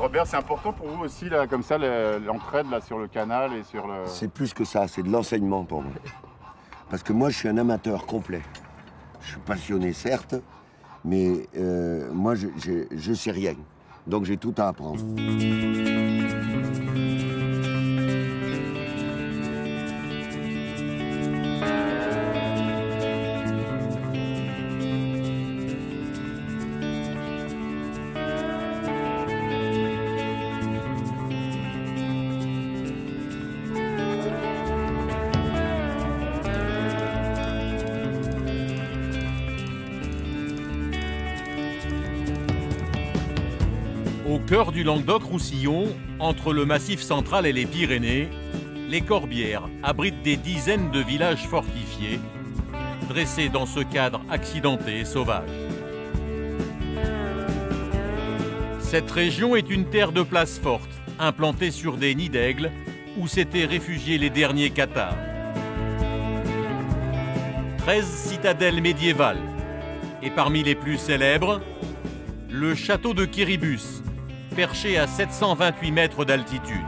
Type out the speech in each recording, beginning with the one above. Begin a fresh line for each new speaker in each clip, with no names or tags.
Robert, c'est important pour vous aussi, là, comme ça, l'entraide là, sur le canal et sur le...
C'est plus que ça, c'est de l'enseignement pour moi. Parce que moi, je suis un amateur complet. Je suis passionné, certes, mais moi, je sais rien. Donc, j'ai tout à apprendre.
Au cœur du Languedoc-Roussillon, entre le Massif central et les Pyrénées, les Corbières abritent des dizaines de villages fortifiés, dressés dans ce cadre accidenté et sauvage. Cette région est une terre de place forte, implantée sur des nids d'aigles, où s'étaient réfugiés les derniers cathares. 13 citadelles médiévales, et parmi les plus célèbres, le château de Quéribus, perché à 728 mètres d'altitude.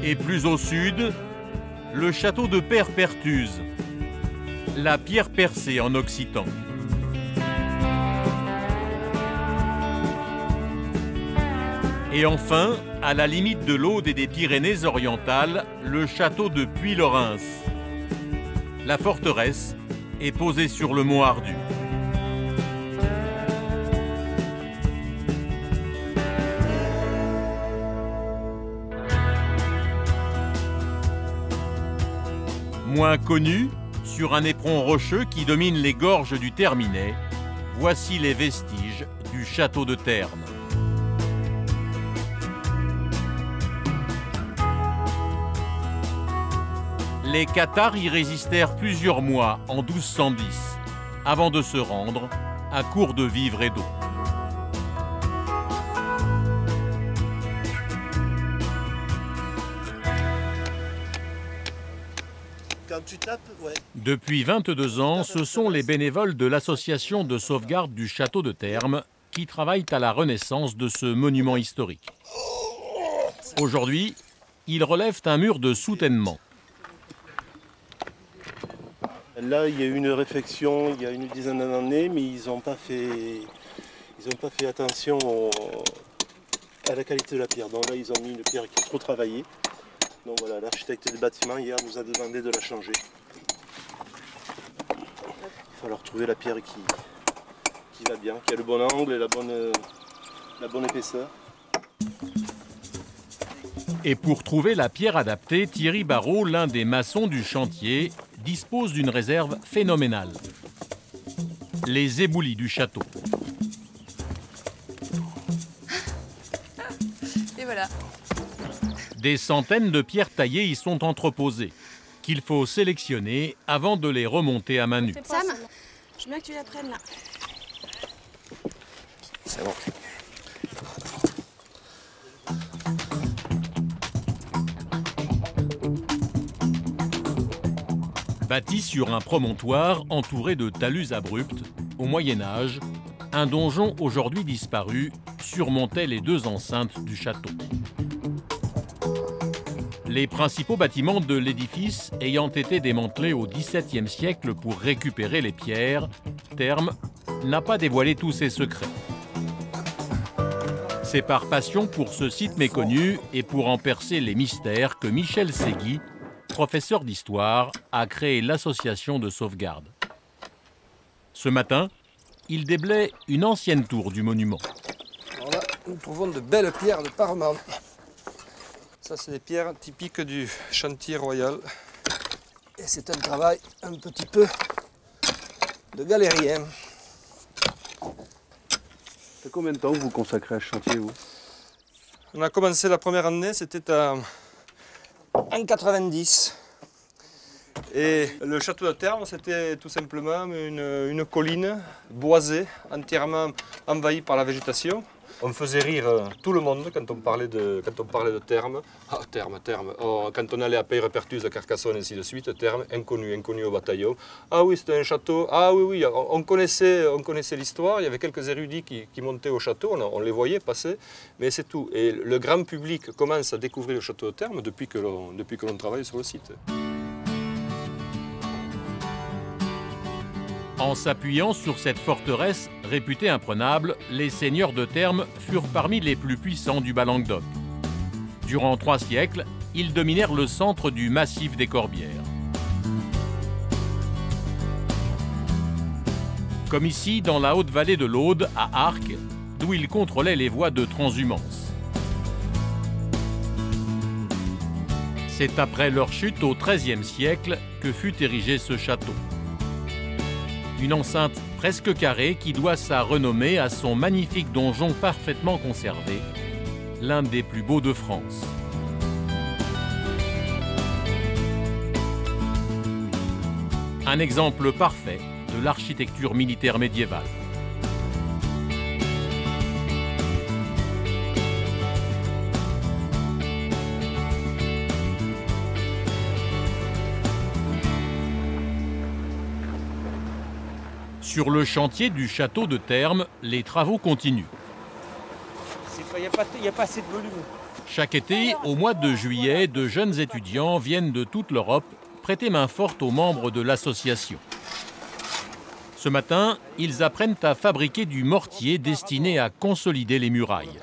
Et plus au sud, le château de Père Pertuse, la pierre percée en occitan. Et enfin, à la limite de l'Aude et des Pyrénées-Orientales, le château de Puylaurens. La forteresse est posée sur le mont Ardu. Moins connu, sur un éperon rocheux qui domine les gorges du Terminet, voici les vestiges du château de Terne. Les cathares y résistèrent plusieurs mois en 1210, avant de se rendre à court de vivres et d'eau.
Quand tu tapes, ouais.
Depuis 22 ans, ce sont les bénévoles de l'association de sauvegarde du château de Terne qui travaillent à la renaissance de ce monument historique. Aujourd'hui, ils relèvent un mur de soutènement.
Là, il y a eu une réflexion il y a une dizaine d'années, mais ils n'ont pas fait attention à la qualité de la pierre. Donc là, ils ont mis une pierre qui est trop travaillée. Donc voilà, l'architecte du bâtiment hier nous a demandé de la changer. Il va falloir trouver la pierre qui va bien, qui a le bon angle et la bonne épaisseur.
Et pour trouver la pierre adaptée, Thierry Barrault, l'un des maçons du chantier, dispose d'une réserve phénoménale. Les éboulis du château.
Et voilà.
Des centaines de pierres taillées y sont entreposées, qu'il faut sélectionner avant de les remonter à main nue.
Sam, je veux bien que tu la prennes là.
C'est bon.
Bâti sur un promontoire entouré de talus abrupts, au Moyen-Âge, un donjon aujourd'hui disparu surmontait les deux enceintes du château. Les principaux bâtiments de l'édifice ayant été démantelés au XVIIe siècle pour récupérer les pierres, Terne n'a pas dévoilé tous ses secrets. C'est par passion pour ce site méconnu et pour en percer les mystères que Michel Ségui, professeur d'histoire, a créé l'association de sauvegarde. Ce matin, il déblaye une ancienne tour du monument.
Alors là, nous trouvons de belles pierres de Parmande. Ça, c'est des pierres typiques du chantier royal. Et c'est un travail un petit peu de galérien.
Ça fait combien de temps que vous consacrez à ce chantier, vous?
On a commencé la première année, c'était en 90. Et le château de Terne, c'était tout simplement une colline boisée, entièrement envahie par la végétation. On faisait rire tout le monde quand on parlait de termes. Ah, termes. Oh, quand on allait à Peyrepertus, à Carcassonne, ainsi de suite, termes, inconnu au bataillon. Ah oui, c'était un château. Ah oui, on connaissait l'histoire. Il y avait quelques érudits qui montaient au château, on les voyait passer, mais c'est tout. Et le grand public commence à découvrir le château de Termes depuis que l'on travaille sur le site.
En s'appuyant sur cette forteresse réputée imprenable, les seigneurs de Termes furent parmi les plus puissants du Bas-Languedoc. Durant 3 siècles, ils dominèrent le centre du massif des Corbières. Comme ici, dans la haute vallée de l'Aude, à Arques, d'où ils contrôlaient les voies de transhumance. C'est après leur chute au XIIIe siècle que fut érigé ce château. Une enceinte presque carrée qui doit sa renommée à son magnifique donjon parfaitement conservé, l'un des plus beaux de France. Un exemple parfait de l'architecture militaire médiévale. Sur le chantier du château de Termes, les travaux continuent.
Il n'y a pas assez de volume.
Chaque été, au mois de juillet, de jeunes étudiants viennent de toute l'Europe prêter main forte aux membres de l'association. Ce matin, ils apprennent à fabriquer du mortier destiné à consolider les murailles.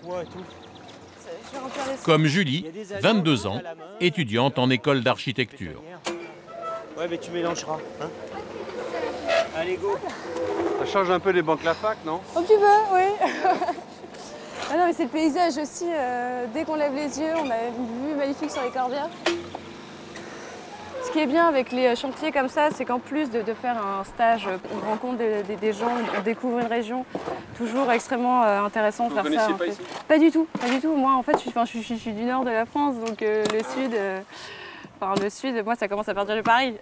Comme Julie, 22 ans, étudiante en école d'architecture.
Ouais, mais tu mélangeras. Hein. Allez, go.
Ça change un peu les bancs Lafac, non?
Un petit peu, oui. Ah non, mais c'est le paysage aussi. Dès qu'on lève les yeux, on a une vue magnifique sur les Corbières. Ce qui est bien avec les chantiers comme ça, c'est qu'en plus de faire un stage, on rencontre des gens, on découvre une région. Toujours extrêmement intéressant de faire ça.
Vous connaissiez pas ici?
Pas du tout, pas du tout. Moi, en fait, je suis du nord de la France, donc le sud, moi, ça commence à partir de Paris.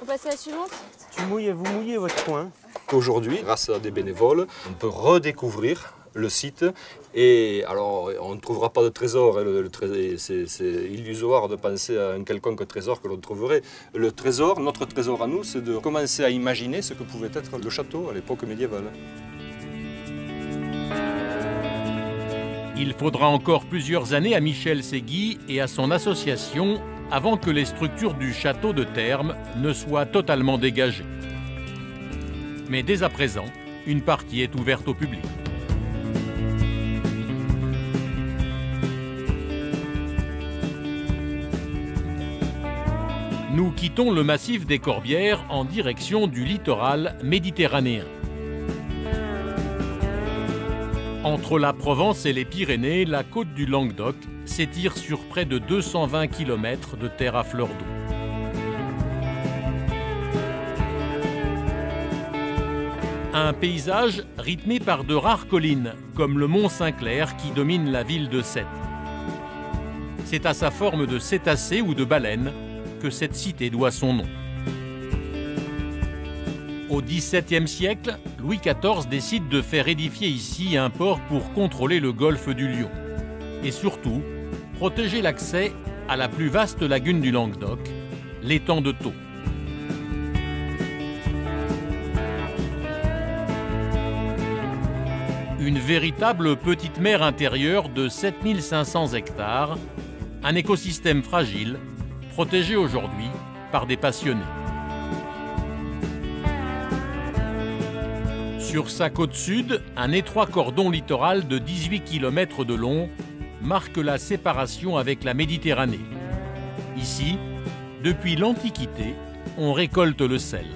On passe à la suivante.
Vous mouillez votre coin.
Aujourd'hui, grâce à des bénévoles, on peut redécouvrir le site. Et alors, on ne trouvera pas de trésor. C'est illusoire de penser à un quelconque trésor que l'on trouverait. Le trésor, notre trésor à nous, c'est de commencer à imaginer ce que pouvait être le château à l'époque médiévale.
Il faudra encore plusieurs années à Michel Ségui et à son association avant que les structures du château de Termes ne soient totalement dégagées. Mais dès à présent, une partie est ouverte au public. Nous quittons le massif des Corbières en direction du littoral méditerranéen. Entre la Provence et les Pyrénées, la côte du Languedoc s'étire sur près de 220 km de terre à fleur d'eau. Un paysage rythmé par de rares collines, comme le mont Saint-Clair qui domine la ville de Sète. C'est à sa forme de cétacé ou de baleine que cette cité doit son nom. Au XVIIe siècle, Louis XIV décide de faire édifier ici un port pour contrôler le golfe du Lion. Et surtout, protéger l'accès à la plus vaste lagune du Languedoc, l'étang de Thau. Une véritable petite mer intérieure de 7500 hectares, un écosystème fragile, protégé aujourd'hui par des passionnés. Sur sa côte sud, un étroit cordon littoral de 18 km de long marque la séparation avec la Méditerranée. Ici, depuis l'Antiquité, on récolte le sel.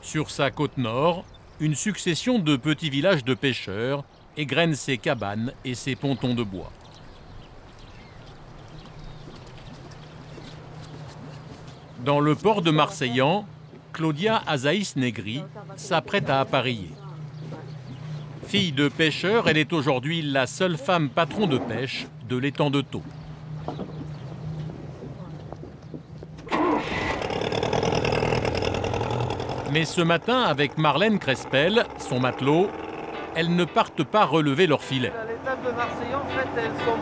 Sur sa côte nord, une succession de petits villages de pêcheurs égrènent ses cabanes et ses pontons de bois. Dans le port de Marseillan, Claudia Azaïs Negri s'apprête à appareiller. Fille de pêcheur, elle est aujourd'hui la seule femme patron de pêche de l'étang de Thau. Mais ce matin, avec Marlène Crespel, son matelot, elles ne partent pas relever leur filet.
Les tables de Marseille, en fait, elles sont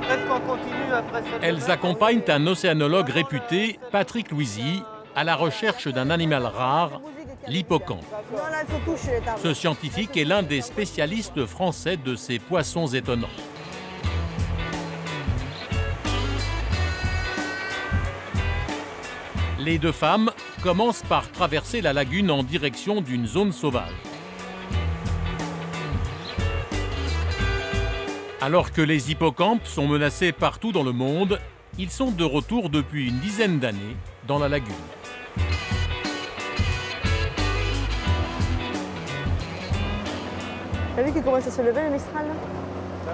presque en continu après ça.
Elles accompagnent un océanologue réputé, Patrick Louisy, à la recherche d'un animal rare, l'hippocampe. Ce scientifique est l'un des spécialistes français de ces poissons étonnants. Les deux femmes commencent par traverser la lagune en direction d'une zone sauvage. Alors que les hippocampes sont menacés partout dans le monde, ils sont de retour depuis une dizaine d'années dans la lagune.
T'as vu qu'il commence à se lever le Mistral là?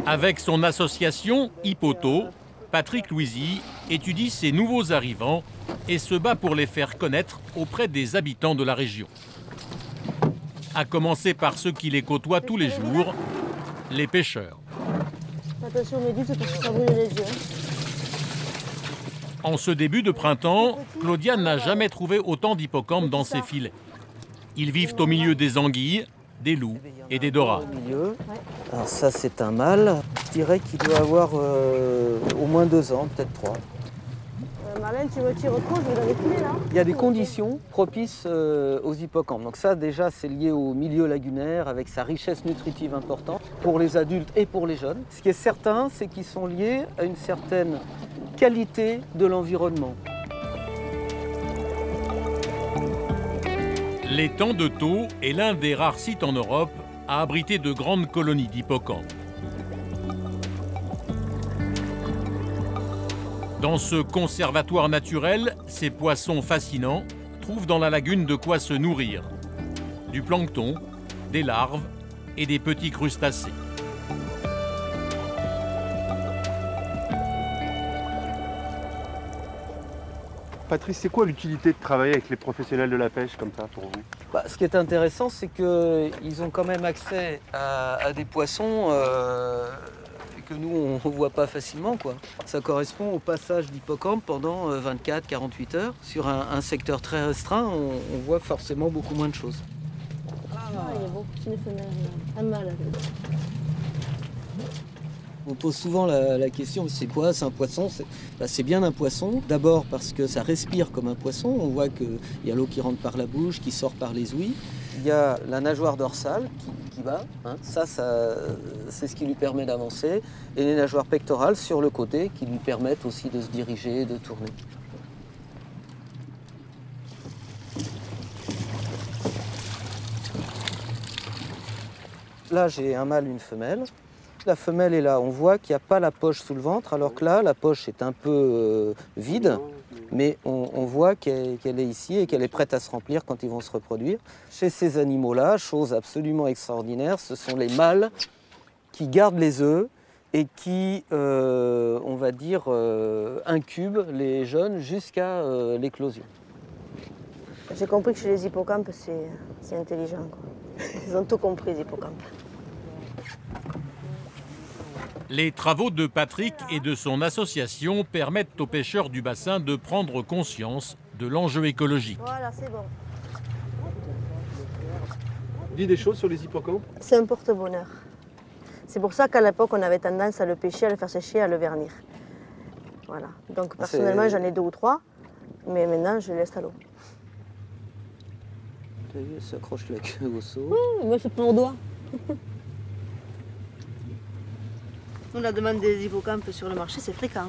Avec son association Hippoto, Patrick Louisy étudie ces nouveaux arrivants et se bat pour les faire connaître auprès des habitants de la région. À commencer par ceux qui les côtoient tous les jours, les pêcheurs.
Attention aux méduses parce que ça brûle les yeux.
En ce début de printemps, Claudia n'a jamais trouvé autant d'hippocampes dans ses filets. Ils vivent au milieu des anguilles, des loups et des dorades.
Au milieu. Alors ça c'est un mâle. Je dirais qu'il doit avoir au moins 2 ans, peut-être 3.
Marlène, tu me tires trop, je vais dans les filets là.
Il y a des conditions propices aux hippocampes. Donc ça déjà c'est lié au milieu lagunaire avec sa richesse nutritive importante pour les adultes et pour les jeunes. Ce qui est certain, c'est qu'ils sont liés à une certaine qualité de l'environnement.
L'étang de Thau est l'un des rares sites en Europe à abriter de grandes colonies d'hippocampes. Dans ce conservatoire naturel, ces poissons fascinants trouvent dans la lagune de quoi se nourrir. Du plancton, des larves et des petits crustacés.
Patrice, c'est quoi l'utilité de travailler avec les professionnels de la pêche comme ça pour vous?
Ce qui est intéressant, c'est qu'ils ont quand même accès à des poissons que nous, on ne voit pas facilement, quoi. Ça correspond au passage d'hippocampe pendant 24-48 heures. Sur un secteur très restreint, on voit forcément beaucoup moins de choses.
Ah, il y a beaucoup de femelles, un mâle.
On pose souvent la question, c'est quoi? C'est un poisson? C'est bien un poisson. D'abord parce que ça respire comme un poisson. On voit qu'il y a l'eau qui rentre par la bouche, qui sort par les ouïes. Il y a la nageoire dorsale qui bat. Hein. Ça c'est ce qui lui permet d'avancer. Et les nageoires pectorales sur le côté qui lui permettent aussi de se diriger et de tourner. Là, j'ai un mâle, une femelle. La femelle est là, on voit qu'il n'y a pas la poche sous le ventre, alors que là, la poche est un peu vide, mais on voit qu'elle est ici et qu'elle est prête à se remplir quand ils vont se reproduire. Chez ces animaux-là, chose absolument extraordinaire, ce sont les mâles qui gardent les œufs et qui, on va dire, incubent les jeunes jusqu'à l'éclosion.
J'ai compris que chez les hippocampes, c'est intelligent, quoi. Ils ont tout compris, les hippocampes.
Les travaux de Patrick et de son association permettent aux pêcheurs du bassin de prendre conscience de l'enjeu écologique.
Voilà, c'est bon.
Dis des choses sur les hippocampes?
C'est un porte-bonheur. C'est pour ça qu'à l'époque, on avait tendance à le pêcher, à le faire sécher, à le vernir. Voilà. Donc personnellement, j'en ai 2 ou 3, mais maintenant, je les laisse à l'eau.
Tu as vu, elle s'accroche la queue au seau.
Moi, je prends au doigt. Nous, la demande des hippocampes sur le marché, c'est fréquent.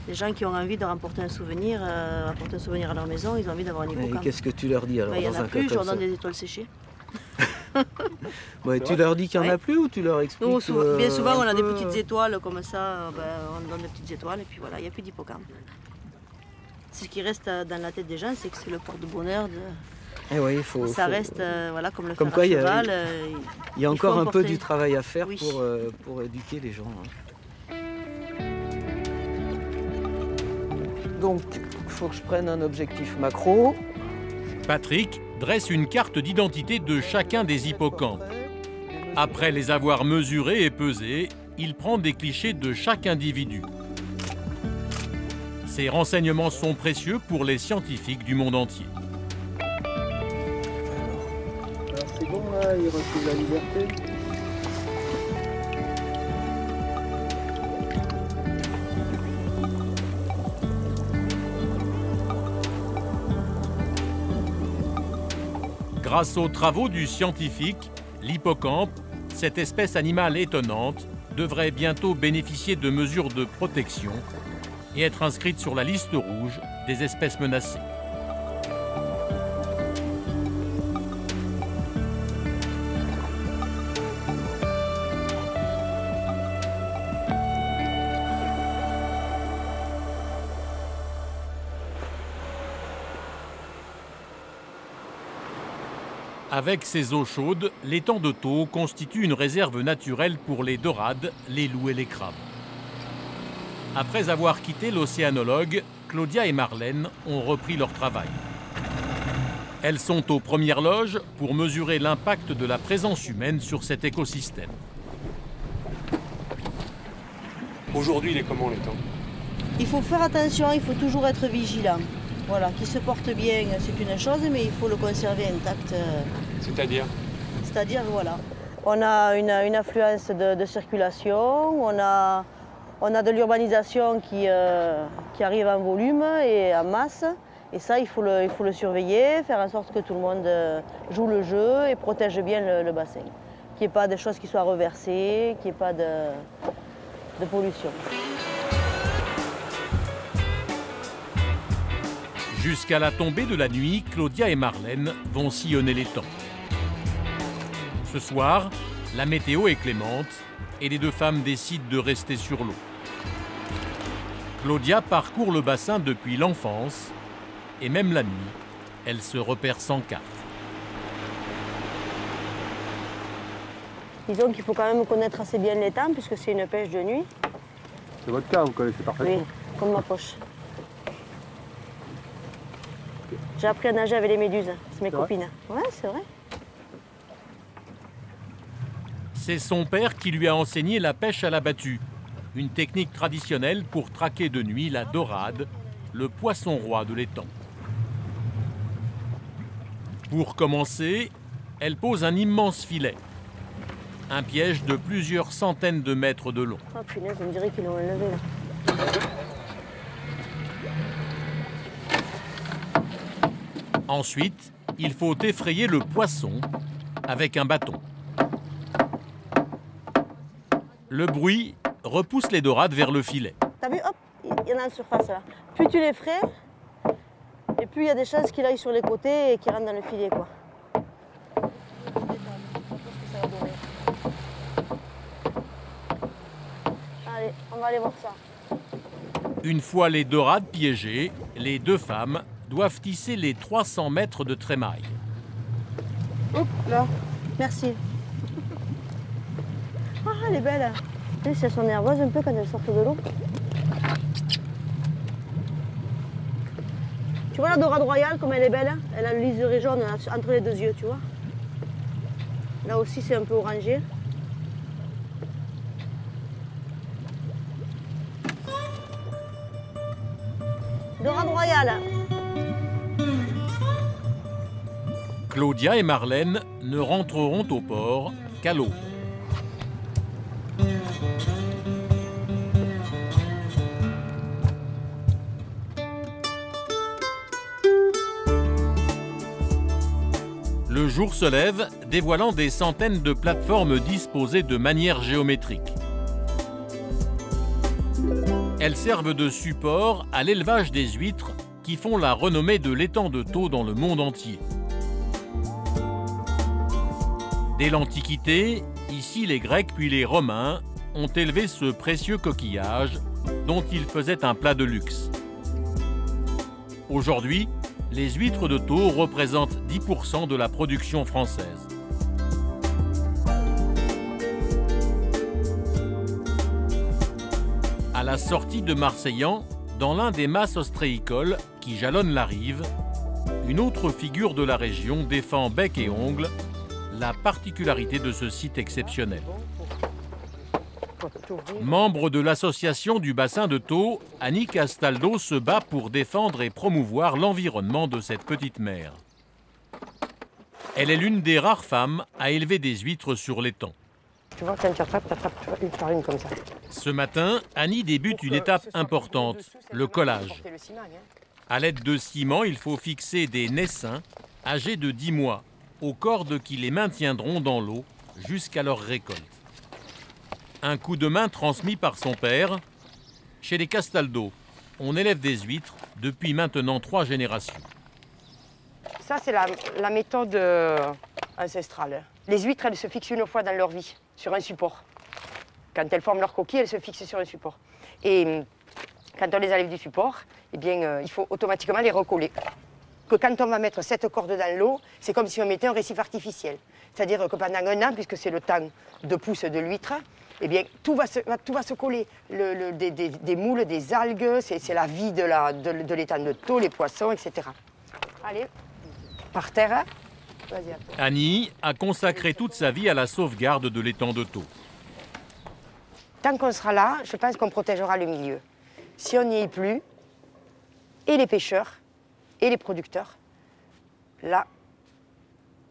Les gens qui ont envie de rapporter un souvenir à leur maison, ils ont envie d'avoir un hippocampe.
Et qu'est-ce que tu leur dis alors?
Il n'y en a plus, je leur donne des étoiles séchées.
Tu leur dis qu'il n'y en a plus ou tu leur expliques?
Bien souvent, on a des petites étoiles comme ça, on donne des petites étoiles et puis voilà, il n'y a plus d'hippocampe. Ce qui reste dans la tête des gens, c'est que c'est le porte-bonheur de...
Eh oui,
ça reste voilà, comme le
comme
fer
quoi,
à cheval.
Il y a encore un peu du travail à faire
oui.
pour éduquer les gens. Donc, il faut que je prenne un objectif macro.
Patrick dresse une carte d'identité de chacun des hippocampes. Après les avoir mesurés et pesés, il prend des clichés de chaque individu. Ces renseignements sont précieux pour les scientifiques du monde entier.
là, il retrouve la liberté.
Grâce aux travaux du scientifique, l'hippocampe, cette espèce animale étonnante, devrait bientôt bénéficier de mesures de protection et être inscrite sur la liste rouge des espèces menacées. Avec ses eaux chaudes, l'étang de Thau constitue une réserve naturelle pour les dorades, les loups et les crabes. Après avoir quitté l'océanologue, Claudia et Marlène ont repris leur travail. Elles sont aux premières loges pour mesurer l'impact de la présence humaine sur cet écosystème.
Aujourd'hui, il est comment l'étang?
Il faut faire attention, il faut toujours être vigilant. Voilà, qu'il se porte bien, c'est une chose, mais il faut le conserver intact.
C'est-à-dire?
C'est-à-dire, voilà. On a une affluence de circulation, on a de l'urbanisation qui arrive en volume et en masse. Et ça, il faut le surveiller, faire en sorte que tout le monde joue le jeu et protège bien le bassin. Qu'il n'y ait pas de choses qui soient reversées, qu'il n'y ait pas de pollution.
Jusqu'à la tombée de la nuit, Claudia et Marlène vont sillonner l'étang. Ce soir, la météo est clémente et les deux femmes décident de rester sur l'eau. Claudia parcourt le bassin depuis l'enfance et même la nuit, elle se repère sans carte.
Disons qu'il faut quand même connaître assez bien l'étang puisque c'est une pêche de nuit.
C'est votre cas, vous connaissez parfaitement.
Oui, comme ma poche. J'ai appris à nager avec les méduses, c'est mes copines. Ouais, c'est vrai.
C'est son père qui lui a enseigné la pêche à la battue, une technique traditionnelle pour traquer de nuit la dorade, le poisson roi de l'étang. Pour commencer, elle pose un immense filet, un piège de plusieurs centaines de mètres de long.
Oh punaise, on dirait qu'ils l'ont enlevé là.
Ensuite, il faut effrayer le poisson avec un bâton. Le bruit repousse les dorades vers le filet.
T'as vu, hop, il y en a en surface là. Plus tu les ferais, et plus il y a des chances qu'il aille sur les côtés et qu'il rentre dans le filet, quoi. Allez, on va aller voir ça.
Une fois les dorades piégées, les deux femmes doivent tisser les 300 mètres de trémaille.
Hop là, merci. Ah, elle est belle. Et si elles sont nerveuses un peu quand elles sortent de l'eau. Tu vois la dorade royale, comme elle est belle? Elle a le liseré jaune entre les deux yeux, tu vois. Là aussi, c'est un peu orangé. Dorade royale.
Claudia et Marlène ne rentreront au port qu'à l'aube. Le jour se lève, dévoilant des centaines de plateformes disposées de manière géométrique. Elles servent de support à l'élevage des huîtres qui font la renommée de l'étang de Thau dans le monde entier. Dès l'Antiquité, ici les Grecs puis les Romains ont élevé ce précieux coquillage dont ils faisaient un plat de luxe. Aujourd'hui, les huîtres de Thau représentent 10% de la production française. À la sortie de Marseillan, dans l'un des masses ostréicoles qui jalonnent la rive, une autre figure de la région défend bec et ongles la particularité de ce site exceptionnel. Membre de l'association du bassin de Thau, Annie Castaldo se bat pour défendre et promouvoir l'environnement de cette petite mer. Elle est l'une des rares femmes à élever des huîtres sur l'étang.
Tu vois, quand tu attrapes une par une comme ça.
Ce matin, Annie débute une étape importante, le collage. À l'aide de ciment, il faut fixer des naissins âgés de 10 mois aux cordes qui les maintiendront dans l'eau jusqu'à leur récolte. Un coup de main transmis par son père. Chez les Castaldo, on élève des huîtres depuis maintenant 3 générations.
Ça, c'est la méthode ancestrale. Les huîtres, elles se fixent une fois dans leur vie, sur un support. Quand elles forment leur coquille, elles se fixent sur un support. Et quand on les enlève du support, eh bien, il faut automatiquement les recoller. Que quand on va mettre cette corde dans l'eau, c'est comme si on mettait un récif artificiel. C'est-à-dire que pendant un an, puisque c'est le temps de pousse de l'huître, eh bien, tout va se coller. Des moules, des algues, c'est la vie de l'étang de Thau, les poissons, etc. Allez, par terre.
Annie a consacré toute sa vie à la sauvegarde de l'étang de Thau.
Tant qu'on sera là, je pense qu'on protégera le milieu. Si on n'y est plus, et les pêcheurs, et les producteurs, là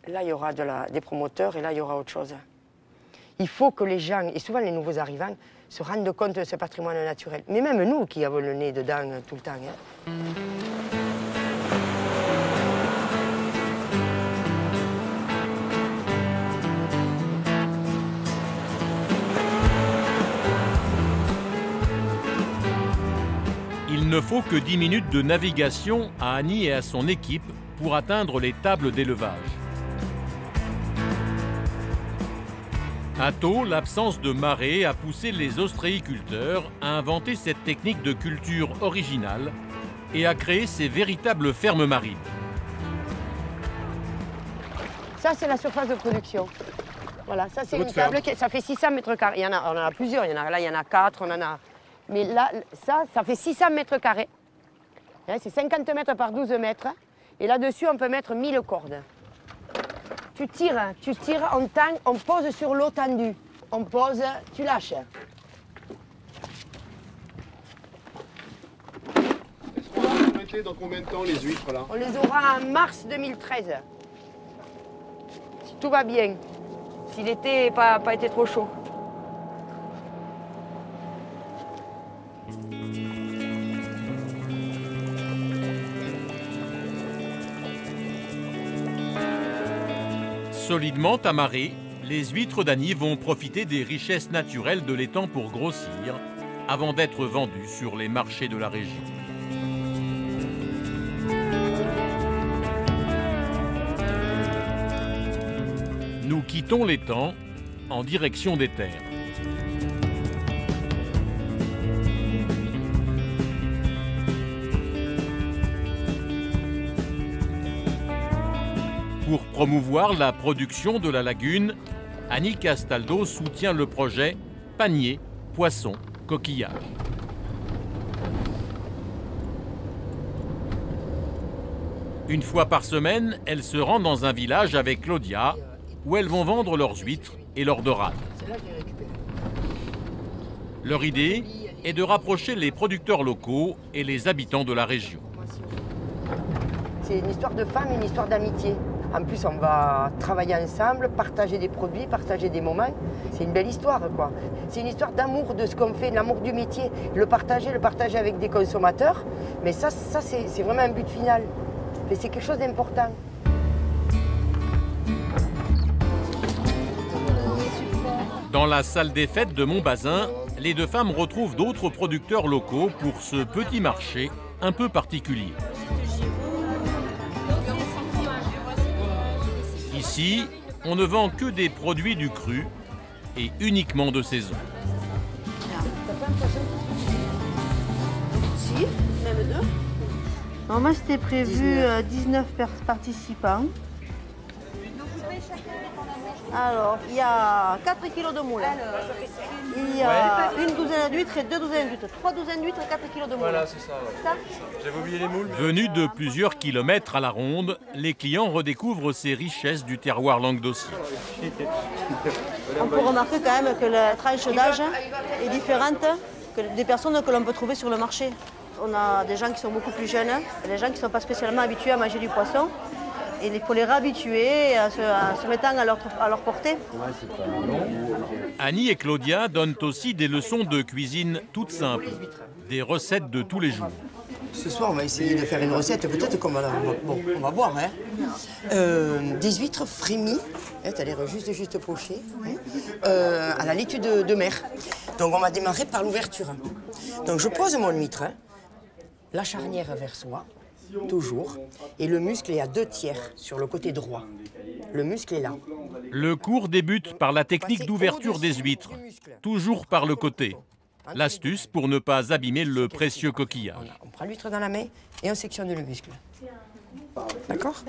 il y aura des promoteurs et là, il y aura autre chose. Il faut que les gens, et souvent les nouveaux arrivants, se rendent compte de ce patrimoine naturel. Mais même nous qui avons le nez dedans tout le temps. Hein.
Il ne faut que 10 minutes de navigation à Annie et à son équipe pour atteindre les tables d'élevage. À Thau, l'absence de marée a poussé les ostréiculteurs à inventer cette technique de culture originale et à créer ces véritables fermes marines.
Ça, c'est la surface de production. Voilà, ça, c'est une table qui ça fait 600 mètres carrés. On en a plusieurs, là, il y en a 4, on en a... Mais là, ça fait 600 mètres carrés. C'est 50 mètres par 12 mètres. Et là-dessus, on peut mettre 1000 cordes. Tu tires, on tend, on pose sur l'eau tendue. On pose, tu lâches.
Est-ce qu'on va les mettre dans combien de temps les huîtres là?
On les aura en mars 2013. Si tout va bien. Si l'été n'a pas été trop chaud.
Solidement amarrées, les huîtres d'Annie vont profiter des richesses naturelles de l'étang pour grossir, avant d'être vendues sur les marchés de la région. Nous quittons l'étang en direction des terres. Pour promouvoir la production de la lagune, Annie Castaldo soutient le projet Panier, Poisson, Coquillages. Une fois par semaine, elle se rend dans un village avec Claudia, où elles vont vendre leurs huîtres et leurs dorades. Leur idée est de rapprocher les producteurs locaux et les habitants de la région.
C'est une histoire de femme et une histoire d'amitié. En plus, on va travailler ensemble, partager des produits, partager des moments. C'est une belle histoire, quoi. C'est une histoire d'amour de ce qu'on fait, l'amour du métier. Le partager avec des consommateurs. Mais ça c'est vraiment un but final. Mais c'est quelque chose d'important.
Dans la salle des fêtes de Montbazin, les deux femmes retrouvent d'autres producteurs locaux pour ce petit marché un peu particulier. Ici, on ne vend que des produits du cru et uniquement de saison.
Si, même deux. Normalement, c'était prévu 19 participants. Alors, il y a 4 kg de moules. Il y a une douzaine d'huîtres et 2 douzaines d'huîtres. 3 douzaines d'huîtres et 4 kg de moules.
Voilà, c'est ça. Ouais. J'avais oublié les moules.
Venus de plusieurs kilomètres à la ronde, les clients redécouvrent ces richesses du terroir languedocien.
On peut remarquer quand même que la tranche d'âge est différente que des personnes que l'on peut trouver sur le marché. On a des gens qui sont beaucoup plus jeunes, des gens qui ne sont pas spécialement habitués à manger du poisson. Et il faut les réhabituer à se mettre à leur portée.
Annie et Claudia donnent aussi des leçons de cuisine toutes simples, des recettes de tous les jours.
Ce soir, on va essayer de faire une recette, peut-être qu'on va, on va voir. Hein. Des huîtres frémies, c'est-à-dire juste pochées, à la laitue de mer. Donc on va démarrer par l'ouverture. Donc je pose mon huître, la charnière vers soi, toujours, et le muscle est à 2/3 sur le côté droit. Le muscle est là.
Le cours débute par la technique d'ouverture des huîtres, toujours par le côté. L'astuce pour ne pas abîmer le précieux coquillage.
On prend l'huître dans la main et on sectionne le muscle. D'accord?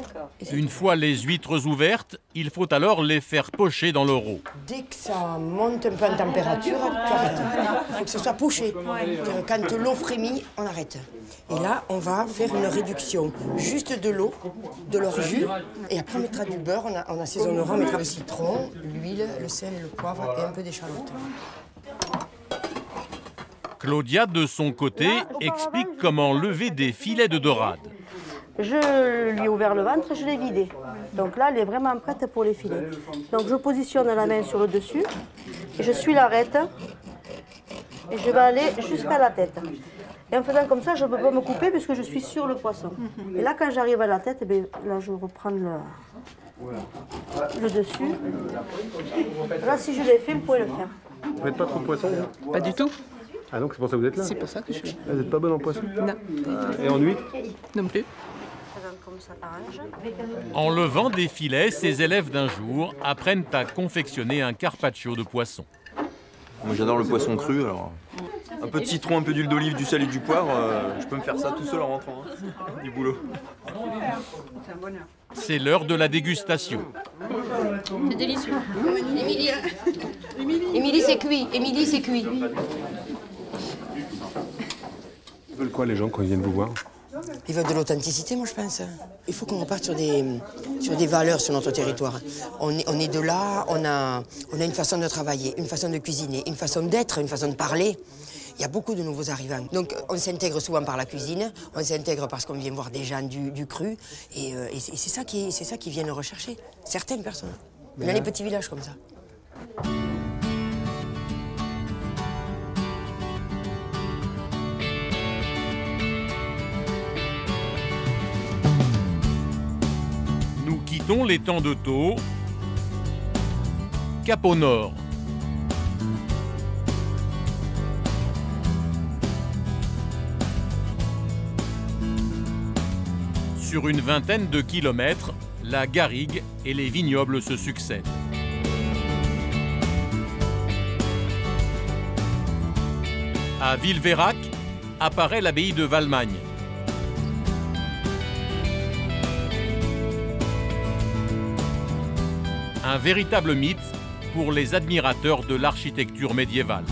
Une fois les huîtres ouvertes, il faut alors les faire pocher dans le rot.
Dès que ça monte un peu en température, tu arrêtes. Il faut que ce soit poché. Quand l'eau frémit, on arrête. Et là, on va faire une réduction. Juste de l'eau, de leur jus. Et après, on mettra du beurre, on assaisonnera, on mettra le citron, l'huile, le sel, le poivre et un peu d'échalote.
Claudia, de son côté, explique comment lever des filets de dorade.
Je lui ai ouvert le ventre et je l'ai vidé. Donc là, elle est vraiment prête pour les filets. Donc je positionne la main sur le dessus et je suis l'arête et je vais aller jusqu'à la tête. Et en faisant comme ça, je ne peux pas me couper puisque je suis sur le poisson. Et là, quand j'arrive à la tête, eh bien, là, je reprends le dessus. Là, si je l'ai fait, vous pouvez le faire.
Vous n'êtes pas trop poisson, vous?
Pas du tout.
Ah donc c'est pour ça que vous êtes là?
C'est pour ça que je suis là.
Vous n'êtes pas bonne en poisson?
Non.
Et en huître?
Non plus.
En levant des filets, ces élèves d'un jour apprennent à confectionner un carpaccio de poisson.
Moi j'adore le poisson cru, alors un peu de citron, un peu d'huile d'olive, du sel et du poivre, je peux me faire ça tout seul en rentrant, du boulot.
C'est l'heure de la dégustation.
C'est délicieux. Émilie, c'est cuit. Émilie, c'est cuit.
Ils veulent quoi les gens quand ils viennent vous voir?
Ils veulent de l'authenticité, moi je pense. Il faut qu'on reparte sur des valeurs sur notre territoire. On est de là, on a une façon de travailler, une façon de cuisiner, une façon d'être, une façon de parler. Il y a beaucoup de nouveaux arrivants. Donc on s'intègre souvent par la cuisine, on s'intègre parce qu'on vient voir des gens du cru. Et c'est ça qu'ils viennent rechercher, certaines personnes. Dans les petits villages comme ça.
Nous quittons l'étang de Thau, cap au nord. Sur une vingtaine de kilomètres, la garrigue et les vignobles se succèdent. À Villeveyrac apparaît l'abbaye de Valmagne. Un véritable mythe pour les admirateurs de l'architecture médiévale.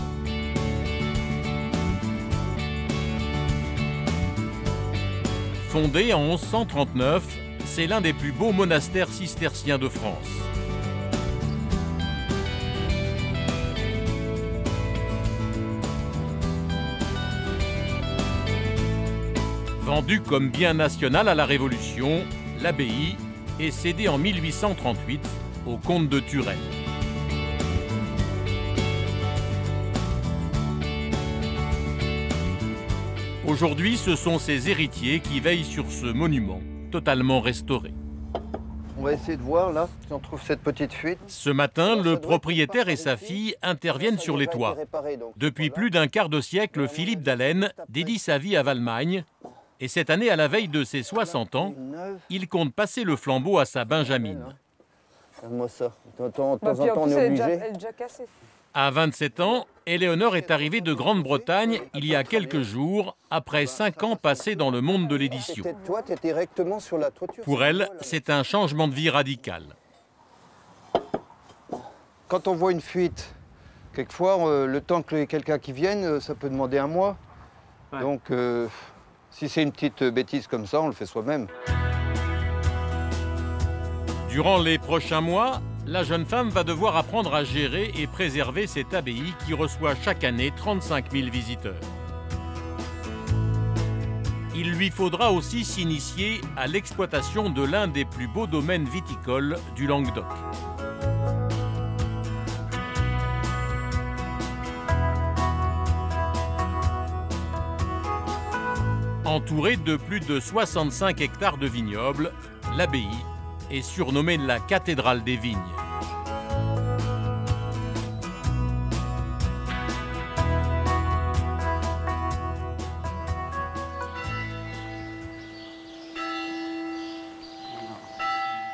Fondé en 1139, c'est l'un des plus beaux monastères cisterciens de France. Vendu comme bien national à la Révolution, l'abbaye est cédée en 1838 au comte de Turenne. Aujourd'hui, ce sont ses héritiers qui veillent sur ce monument, totalement restauré.
On va essayer de voir là, si on trouve cette petite fuite.
Ce matin, le propriétaire et sa fille interviennent sur les toits. Depuis plus d'un quart de siècle, Philippe Dallène dédie sa vie à Valmagne. Et cette année, à la veille de ses 60 ans, il compte passer le flambeau à sa Benjamine.
Moi ça, de temps en temps on est obligé.
À 27 ans, Éléonore est arrivée de Grande-Bretagne il y a quelques jours, après 5 ans passés dans le monde de l'édition.
Toi, tu es directement sur la toiture.
Pour elle, c'est un changement de vie radical.
Quand on voit une fuite, quelquefois, le temps que quelqu'un qui vienne, ça peut demander un mois. Ouais. Donc, si c'est une petite bêtise comme ça, on le fait soi-même.
Durant les prochains mois, la jeune femme va devoir apprendre à gérer et préserver cette abbaye qui reçoit chaque année 35 000 visiteurs. il lui faudra aussi s'initier à l'exploitation de l'un des plus beaux domaines viticoles du Languedoc. Entourée de plus de 65 hectares de vignobles, l'abbaye est surnommée la cathédrale des vignes.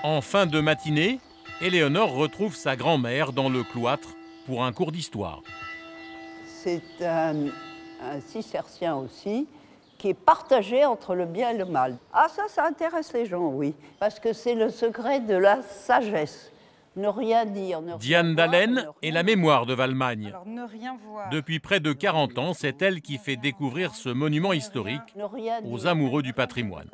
En fin de matinée, Éléonore retrouve sa grand-mère dans le cloître pour un cours d'histoire.
C'est un cistercien aussi, qui est partagé entre le bien et le mal. Ah, ça intéresse les gens, oui, parce que c'est le secret de la sagesse. Ne rien dire, ne rien
Diane Dallène est la mémoire de Valmagne.
Alors, ne rien voir.
Depuis près de 40 ans, c'est elle qui fait découvrir ce monument historique aux amoureux du patrimoine.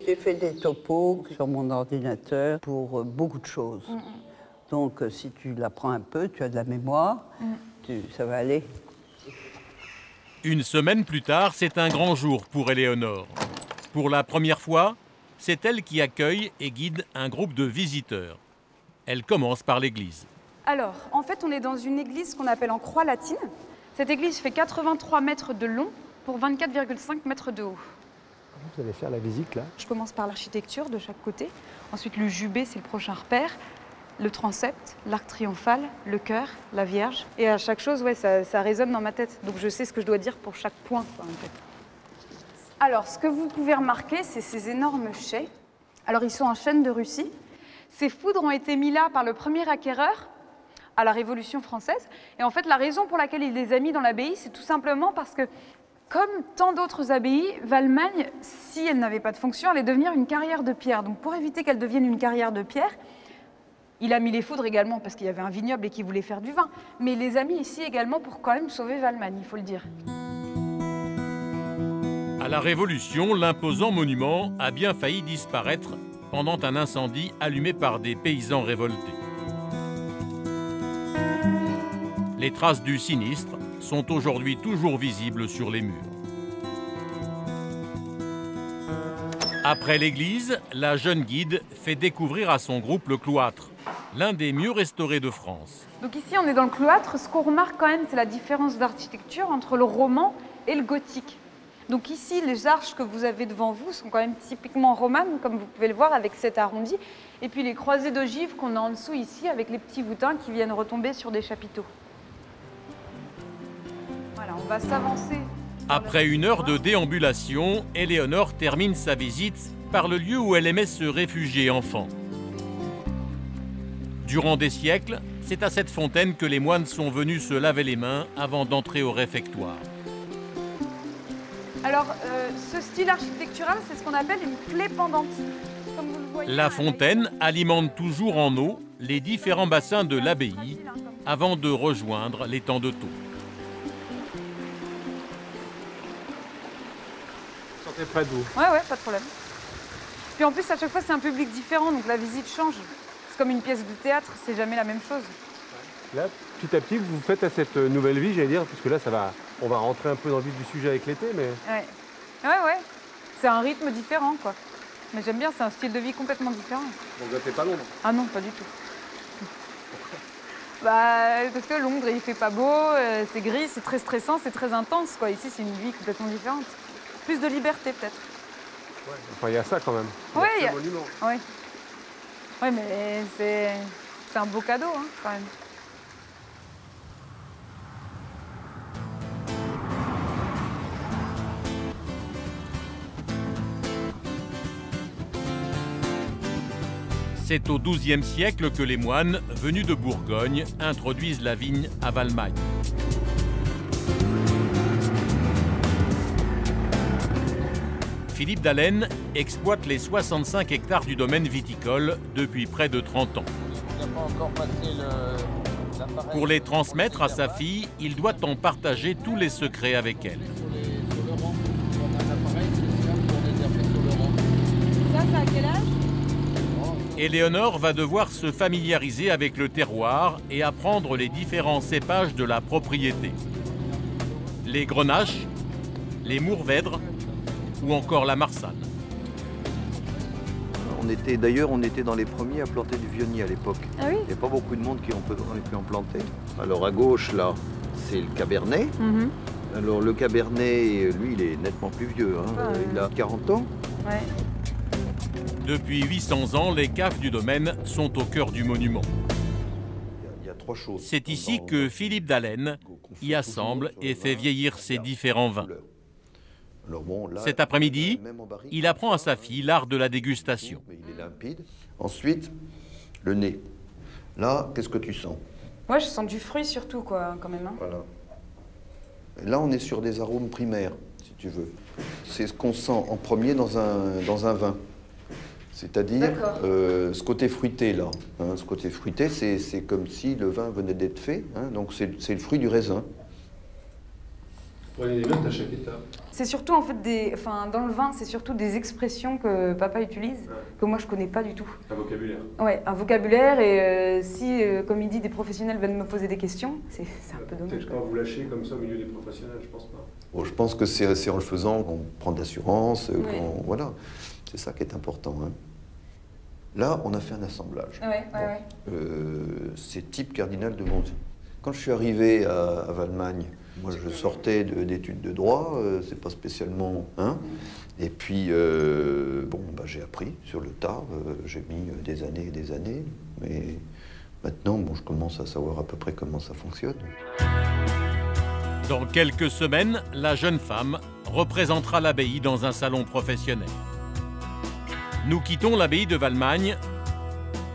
J'ai fait des topos sur mon ordinateur pour beaucoup de choses. Donc, si tu l'apprends un peu, tu as de la mémoire, ça va aller.
Une semaine plus tard, c'est un grand jour pour Éléonore. Pour la première fois, c'est elle qui accueille et guide un groupe de visiteurs. Elle commence par l'église.
Alors, en fait, on est dans une église qu'on appelle en croix latine. Cette église fait 83 mètres de long pour 24,5 mètres de haut.
Vous allez faire la visite là?
Je commence par l'architecture de chaque côté. Ensuite, le jubé, c'est le prochain repère. Le transept, l'arc triomphal, le chœur, la Vierge. Et à chaque chose, ouais, ça résonne dans ma tête. Donc je sais ce que je dois dire pour chaque point, quoi, en fait. Alors, ce que vous pouvez remarquer, c'est ces énormes chais. Alors, ils sont en chêne de Russie. Ces foudres ont été mis là par le premier acquéreur à la Révolution française. Et en fait, la raison pour laquelle il les a mis dans l'abbaye, c'est tout simplement parce que, comme tant d'autres abbayes, Valmagne, si elle n'avait pas de fonction, allait devenir une carrière de pierre. Donc, pour éviter qu'elle devienne une carrière de pierre, il a mis les foudres également parce qu'il y avait un vignoble et qu'il voulait faire du vin. Mais il les a mis ici également pour quand même sauver Valmagne, il faut le dire.
À la Révolution, l'imposant monument a bien failli disparaître pendant un incendie allumé par des paysans révoltés. Les traces du sinistre sont aujourd'hui toujours visibles sur les murs. Après l'église, la jeune guide fait découvrir à son groupe le cloître, l'un des mieux restaurés de France.
Donc ici, on est dans le cloître. Ce qu'on remarque quand même, c'est la différence d'architecture entre le roman et le gothique. Donc ici, les arches que vous avez devant vous sont quand même typiquement romanes, comme vous pouvez le voir avec cet arrondi. Et puis les croisées d'ogives qu'on a en dessous ici, avec les petits voûtins qui viennent retomber sur des chapiteaux. Voilà, on va s'avancer.
Après une heure de déambulation, Éléonore termine sa visite par le lieu où elle aimait se réfugier enfant. Durant des siècles, c'est à cette fontaine que les moines sont venus se laver les mains avant d'entrer au réfectoire.
Alors, ce style architectural, c'est ce qu'on appelle une plaie pendentique. Comme vous le voyez,
la fontaine alimente toujours en eau les différents bassins de l'abbaye avant de rejoindre l'étang de Thau.
Vous sentez près d'eau?
Ouais, pas de problème. Puis en plus, à chaque fois, c'est un public différent, donc la visite change. C'est comme une pièce de théâtre, c'est jamais la même chose.
Là, petit à petit, vous vous faites à cette nouvelle vie, j'allais dire, puisque là, on va rentrer un peu dans le vif du sujet avec l'été, mais...
Ouais. C'est un rythme différent, quoi. Mais j'aime bien, c'est un style de vie complètement différent.
Vous regrettez pas Londres?
Ah non, pas du tout. Parce que Londres, il fait pas beau, c'est gris, c'est très stressant, c'est très intense, quoi. Ici, c'est une vie complètement différente. Plus de liberté, peut-être.
Ouais. Enfin, il y a ça, quand même.
Oui,
monument.
Ouais, mais c'est un beau cadeau, hein, quand même.
C'est au XIIe siècle que les moines, venus de Bourgogne, introduisent la vigne à Valmagne. Philippe Dallène exploite les 65 hectares du domaine viticole depuis près de 30 ans. Pour les transmettre à sa fille, il doit en partager tous les secrets avec elle.
Ça, c'est à quel âge ?
Éléonore va devoir se familiariser avec le terroir et apprendre les différents cépages de la propriété. Les grenaches, les mourvèdres, ou encore la Marsanne.
D'ailleurs, on était dans les premiers à planter du vionnier à l'époque.
Ah oui?
Il n'y a pas beaucoup de monde qui ont pu en planter. Alors à gauche, là, c'est le Cabernet. Alors le Cabernet, lui, il est nettement plus vieux. Hein. Il a 40 ans.
Ouais.
Depuis 800 ans, les caves du domaine sont au cœur du monument.
Il y a 3 choses.
C'est ici que Philippe Dallène y assemble et fait vieillir ses différents vins.
Alors bon, là,
Cet après-midi, il apprend à sa fille l'art de la dégustation.
Il est limpide. Ensuite, le nez. Là, qu'est-ce que tu sens?
Ouais, je sens du fruit surtout, quoi, quand même. Hein.
Voilà. Et là, on est sur des arômes primaires, si tu veux. C'est ce qu'on sent en premier dans un vin. C'est-à-dire ce côté fruité, là. Hein, ce côté fruité, c'est comme si le vin venait d'être fait. Hein, donc, c'est le fruit du raisin.
Prenez des notes à chaque étape.
C'est surtout, en fait, dans le vin, c'est surtout des expressions que papa utilise, que moi, je connais pas du tout.
Un vocabulaire.
Ouais, un vocabulaire, et si, comme il dit, des professionnels viennent me poser des questions, c'est un peu dommage.
Peut-être pas vous lâcher comme ça au milieu des professionnels, je pense pas.
Bon, je pense que c'est en le faisant qu'on prend de l'assurance, voilà. C'est ça qui est important. Hein. Là, on a fait un assemblage. C'est type cardinal de Monzy. Quand je suis arrivé à Valmagne, moi je sortais d'études de droit, c'est pas spécialement... Hein, et puis, j'ai appris sur le tas, j'ai mis des années et des années, mais maintenant, je commence à savoir à peu près comment ça fonctionne.
Dans quelques semaines, la jeune femme représentera l'abbaye dans un salon professionnel. Nous quittons l'abbaye de Valmagne.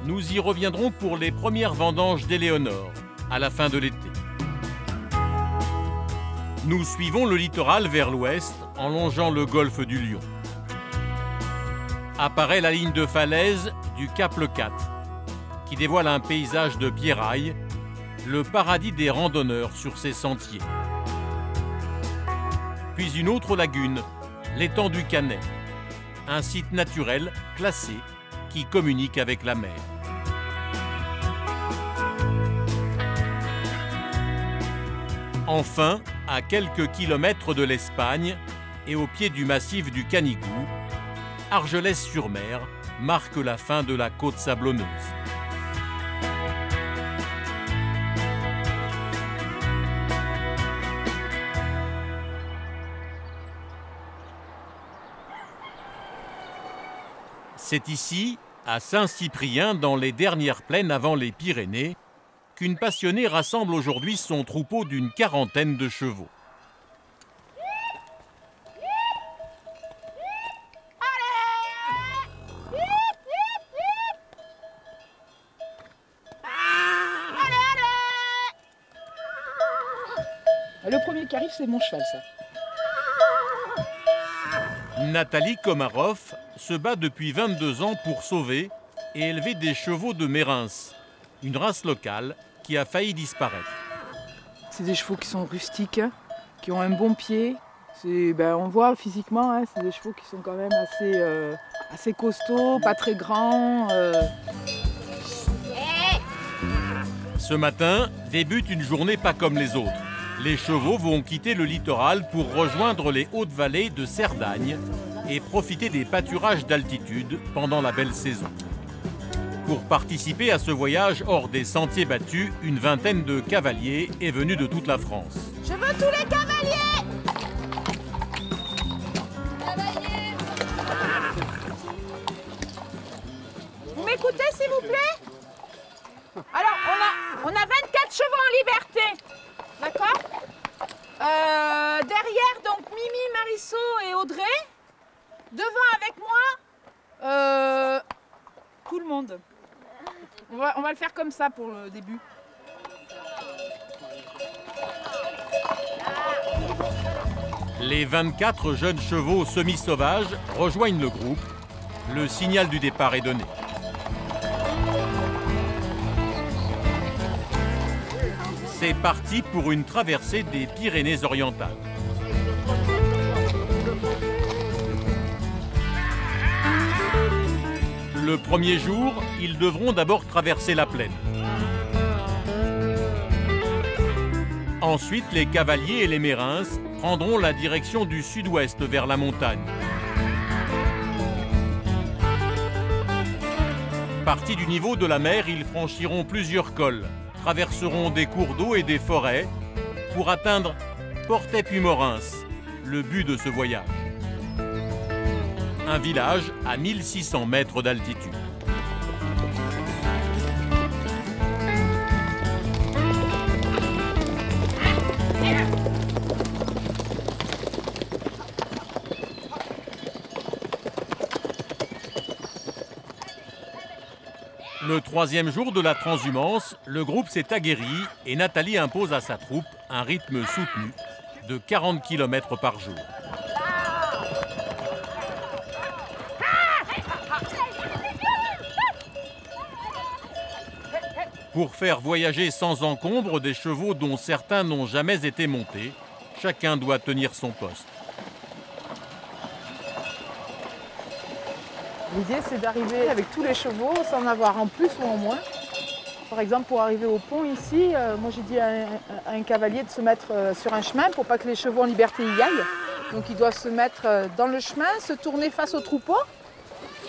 Nous y reviendrons pour les premières vendanges d'Éléonore, à la fin de l'été. Nous suivons le littoral vers l'ouest en longeant le golfe du Lion. Apparaît la ligne de falaise du Cap Le Cat, qui dévoile un paysage de pierrailles, le paradis des randonneurs sur ces sentiers. Puis une autre lagune, l'étang du Canet, un site naturel classé qui communique avec la mer. Enfin, à quelques kilomètres de l'Espagne et au pied du massif du Canigou, Argelès-sur-Mer marque la fin de la côte sablonneuse. C'est ici, à Saint-Cyprien, dans les dernières plaines avant les Pyrénées, qu'une passionnée rassemble aujourd'hui son troupeau d'une quarantaine de chevaux.
Le premier qui arrive, c'est mon cheval, ça.
Nathalie Komarov se bat depuis 22 ans pour sauver et élever des chevaux de Mérins, une race locale qui a failli disparaître.
C'est des chevaux qui sont rustiques, qui ont un bon pied. On voit physiquement, hein, c'est des chevaux qui sont quand même assez costauds, pas très grands.
Ce matin débute une journée pas comme les autres. Les chevaux vont quitter le littoral pour rejoindre les hautes vallées de Cerdagne et profiter des pâturages d'altitude pendant la belle saison. Pour participer à ce voyage hors des sentiers battus, une vingtaine de cavaliers est venue de toute la France.
Je veux tous les cavaliers! Vous m'écoutez, s'il vous plaît? Alors, on a 24 chevaux en liberté. D'accord? Derrière, donc, Mimi, Marisol et Audrey. Devant avec moi,
tout le monde. On va le faire comme ça pour le début.
Les 24 jeunes chevaux semi-sauvages rejoignent le groupe. Le signal du départ est donné. C'est parti pour une traversée des Pyrénées-Orientales. Le premier jour, ils devront d'abord traverser la plaine. Ensuite, les cavaliers et les mérins prendront la direction du sud-ouest vers la montagne. Partis du niveau de la mer, ils franchiront plusieurs cols, traverseront des cours d'eau et des forêts pour atteindre Portet-Puymorens, le but de ce voyage. Un village à 1600 mètres d'altitude. Le troisième jour de la transhumance, le groupe s'est aguerri et Nathalie impose à sa troupe un rythme soutenu de 40 km par jour. Pour faire voyager sans encombre des chevaux dont certains n'ont jamais été montés, chacun doit tenir son poste.
L'idée, c'est d'arriver avec tous les chevaux, sans en avoir en plus ou en moins. Par exemple, pour arriver au pont ici, moi j'ai dit à un cavalier de se mettre sur un chemin pour pas que les chevaux en liberté y aillent. Donc ils doivent se mettre dans le chemin, se tourner face au troupeau.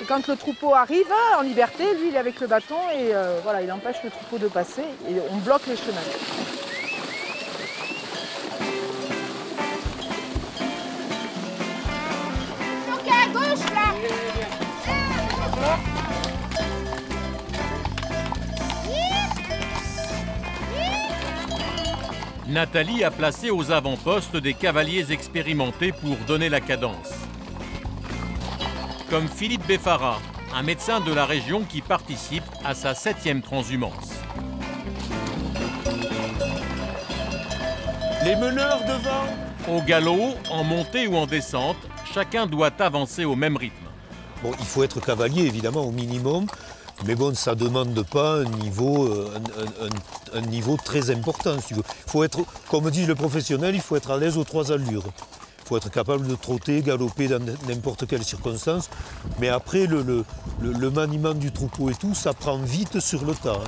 Et quand le troupeau arrive en liberté, lui il est avec le bâton et voilà, il empêche le troupeau de passer et on bloque les chemins.
Ok, à gauche là.
Nathalie a placé aux avant-postes des cavaliers expérimentés pour donner la cadence. Comme Philippe Beffara, un médecin de la région qui participe à sa 7e transhumance.
Les meneurs devant.
Au galop, en montée ou en descente, chacun doit avancer au même rythme.
Bon, il faut être cavalier évidemment au minimum, mais bon, ça ne demande pas un niveau très important. Si tu veux. Faut être, comme dit le professionnel, il faut être à l'aise aux 3 allures. Il faut être capable de trotter, galoper dans n'importe quelle circonstance. Mais après, le maniement du troupeau et tout, ça prend vite sur le tas. Hein.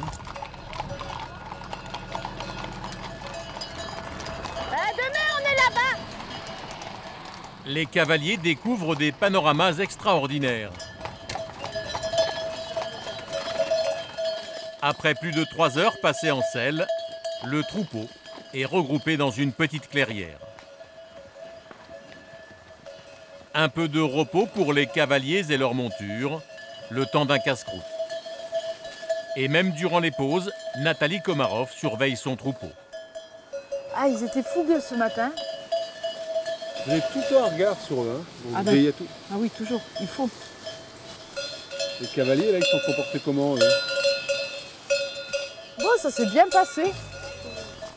Demain, on est là-bas.
Les cavaliers découvrent des panoramas extraordinaires. Après plus de 3 heures passées en selle, le troupeau est regroupé dans une petite clairière. Un peu de repos pour les cavaliers et leurs montures, le temps d'un casse-croûte. Et même durant les pauses, Nathalie Komarov surveille son troupeau.
Ah, ils étaient fougueux ce matin.
Vous avez tout le temps un regard sur eux. Hein.
Ah,
vous veillez à tout.
Ah oui, toujours, il faut.
Les cavaliers, là, ils sont comportés comment
Bon, ça s'est bien passé.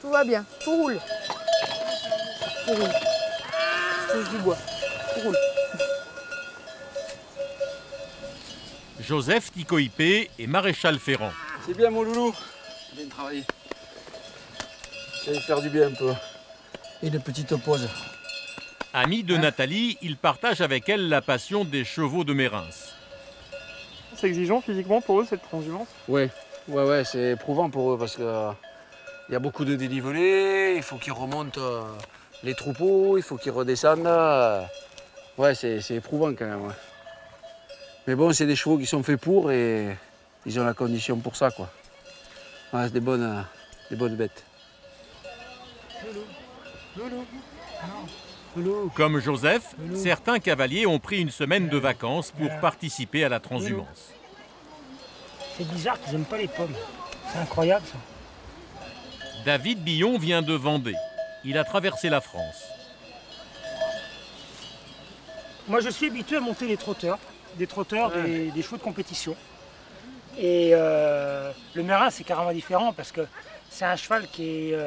Tout va bien, tout roule. Tout roule. Je touche du bois. Tout roule.
Joseph Tikoipé est maréchal ferrant.
C'est bien mon loulou. Bien travaillé. Ça va faire du bien un peu. Et une petite pause.
Ami de Nathalie, il partage avec elle la passion des chevaux de Mérins.
C'est exigeant physiquement pour eux cette transhumance?
Ouais, c'est éprouvant pour eux parce qu'il y a beaucoup de dénivelé, il faut qu'ils remontent les troupeaux, il faut qu'ils redescendent. Ouais, c'est éprouvant quand même. Ouais. Mais bon, c'est des chevaux qui sont faits pour et ils ont la condition pour ça, quoi. Ouais, c'est des bonnes bêtes.
Comme Joseph, certains cavaliers ont pris une semaine de vacances pour participer à la transhumance.
C'est bizarre qu'ils n'aiment pas les pommes. C'est incroyable ça.
David Billon vient de Vendée. Il a traversé la France.
Moi je suis habitué à monter des trotteurs, des chevaux de compétition. Et le Mérin c'est carrément différent parce que c'est un cheval qui est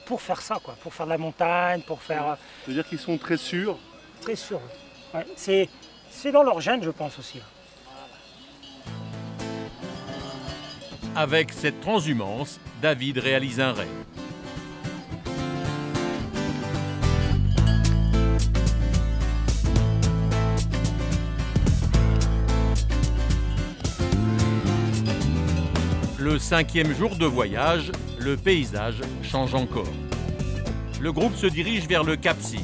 pour faire ça, quoi, pour faire de la montagne, pour faire...
Ça veut dire qu'ils sont très sûrs?
Très sûrs, oui. Ouais, c'est dans leur gène, je pense aussi.
Avec cette transhumance, David réalise un rêve. Le 5e jour de voyage, le paysage change encore. Le groupe se dirige vers le Cap Cyr.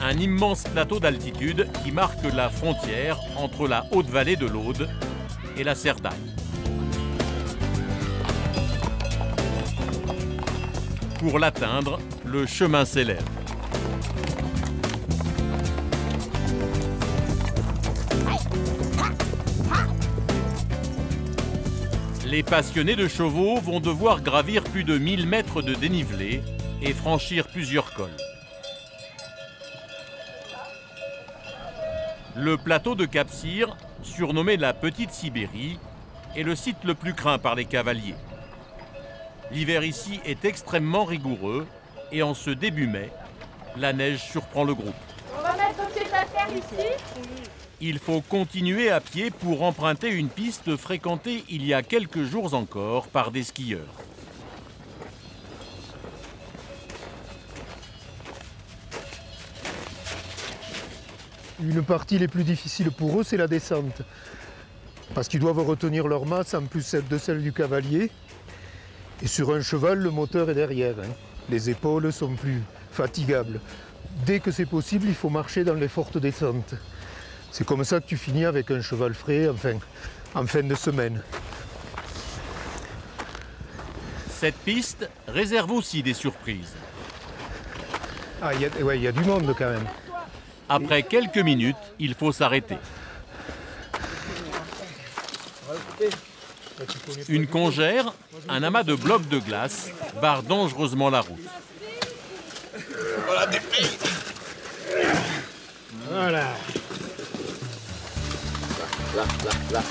un immense plateau d'altitude qui marque la frontière entre la haute vallée de l'Aude et la Cerdagne. Pour l'atteindre, le chemin s'élève. Les passionnés de chevaux vont devoir gravir plus de 1000 mètres de dénivelé et franchir plusieurs cols. Le plateau de Cap-Cyr, surnommé la Petite Sibérie, est le site le plus craint par les cavaliers. L'hiver ici est extrêmement rigoureux et en ce début mai, la neige surprend le groupe.
On va mettre au pied de la terre ici.
Il faut continuer à pied pour emprunter une piste fréquentée il y a quelques jours encore par des skieurs.
Une partie les plus difficiles pour eux, c'est la descente. Parce qu'ils doivent retenir leur masse en plus de celle du cavalier. Et sur un cheval, le moteur est derrière. Les épaules sont plus fatigables. Dès que c'est possible, il faut marcher dans les fortes descentes. C'est comme ça que tu finis avec un cheval frais, enfin, en fin de semaine.
Cette piste réserve aussi des surprises.
Ah, il y a du monde quand même.
Après quelques minutes, il faut s'arrêter. Une congère, un amas de blocs de glace, barre dangereusement la route.
Voilà des pays.
Voilà.
Là.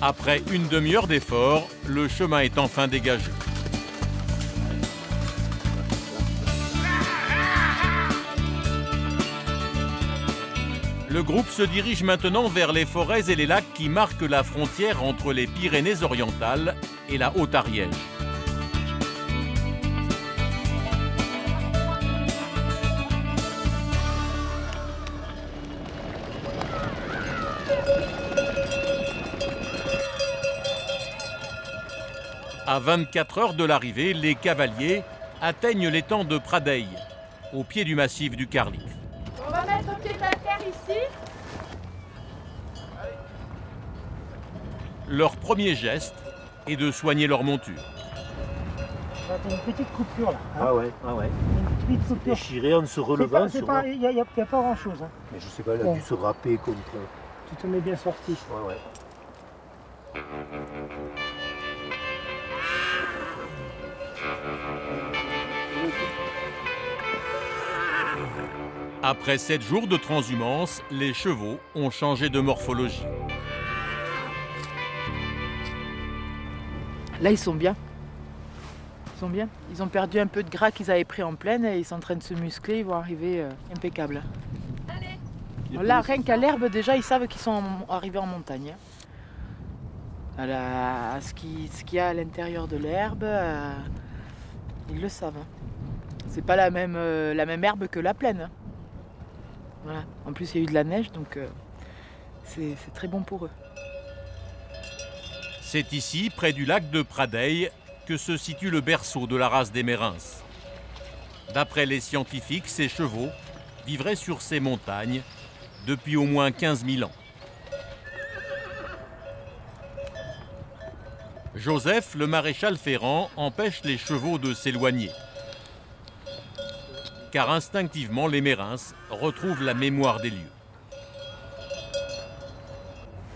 Après une demi-heure d'effort, le chemin est enfin dégagé. Le groupe se dirige maintenant vers les forêts et les lacs qui marquent la frontière entre les Pyrénées-Orientales et la Haute-Ariège. À 24 heures de l'arrivée, les cavaliers atteignent l'étang de Pradeille, au pied du massif du Carlic.
On va mettre au pied de la terre ici.
Leur premier geste est de soigner leur monture.
Une petite coupure là. Hein.
Ah ouais.
Une petite coupure.
Déchiré en se relevant.
Il n'y a pas grand chose. Hein.
Mais je sais pas, elle a dû se râper contre.
Tu te mets bien sorti.
Ouais.
Après 7 jours de transhumance, les chevaux ont changé de morphologie.
Là, ils sont bien. Ils ont perdu un peu de gras qu'ils avaient pris en plaine et ils sont en train de se muscler. Ils vont arriver impeccables. Là, rien qu'à l'herbe, déjà, ils savent qu'ils sont arrivés en montagne. À ce qu'il y a à l'intérieur de l'herbe, ils le savent. C'est pas la même herbe que la plaine. Voilà. En plus, il y a eu de la neige, donc c'est très bon pour eux.
C'est ici, près du lac de Pradeille, que se situe le berceau de la race des Mérins. D'après les scientifiques, ces chevaux vivraient sur ces montagnes depuis au moins 15 000 ans. Joseph, le maréchal Ferrand, empêche les chevaux de s'éloigner. Car instinctivement, les Mérins retrouvent la mémoire des lieux.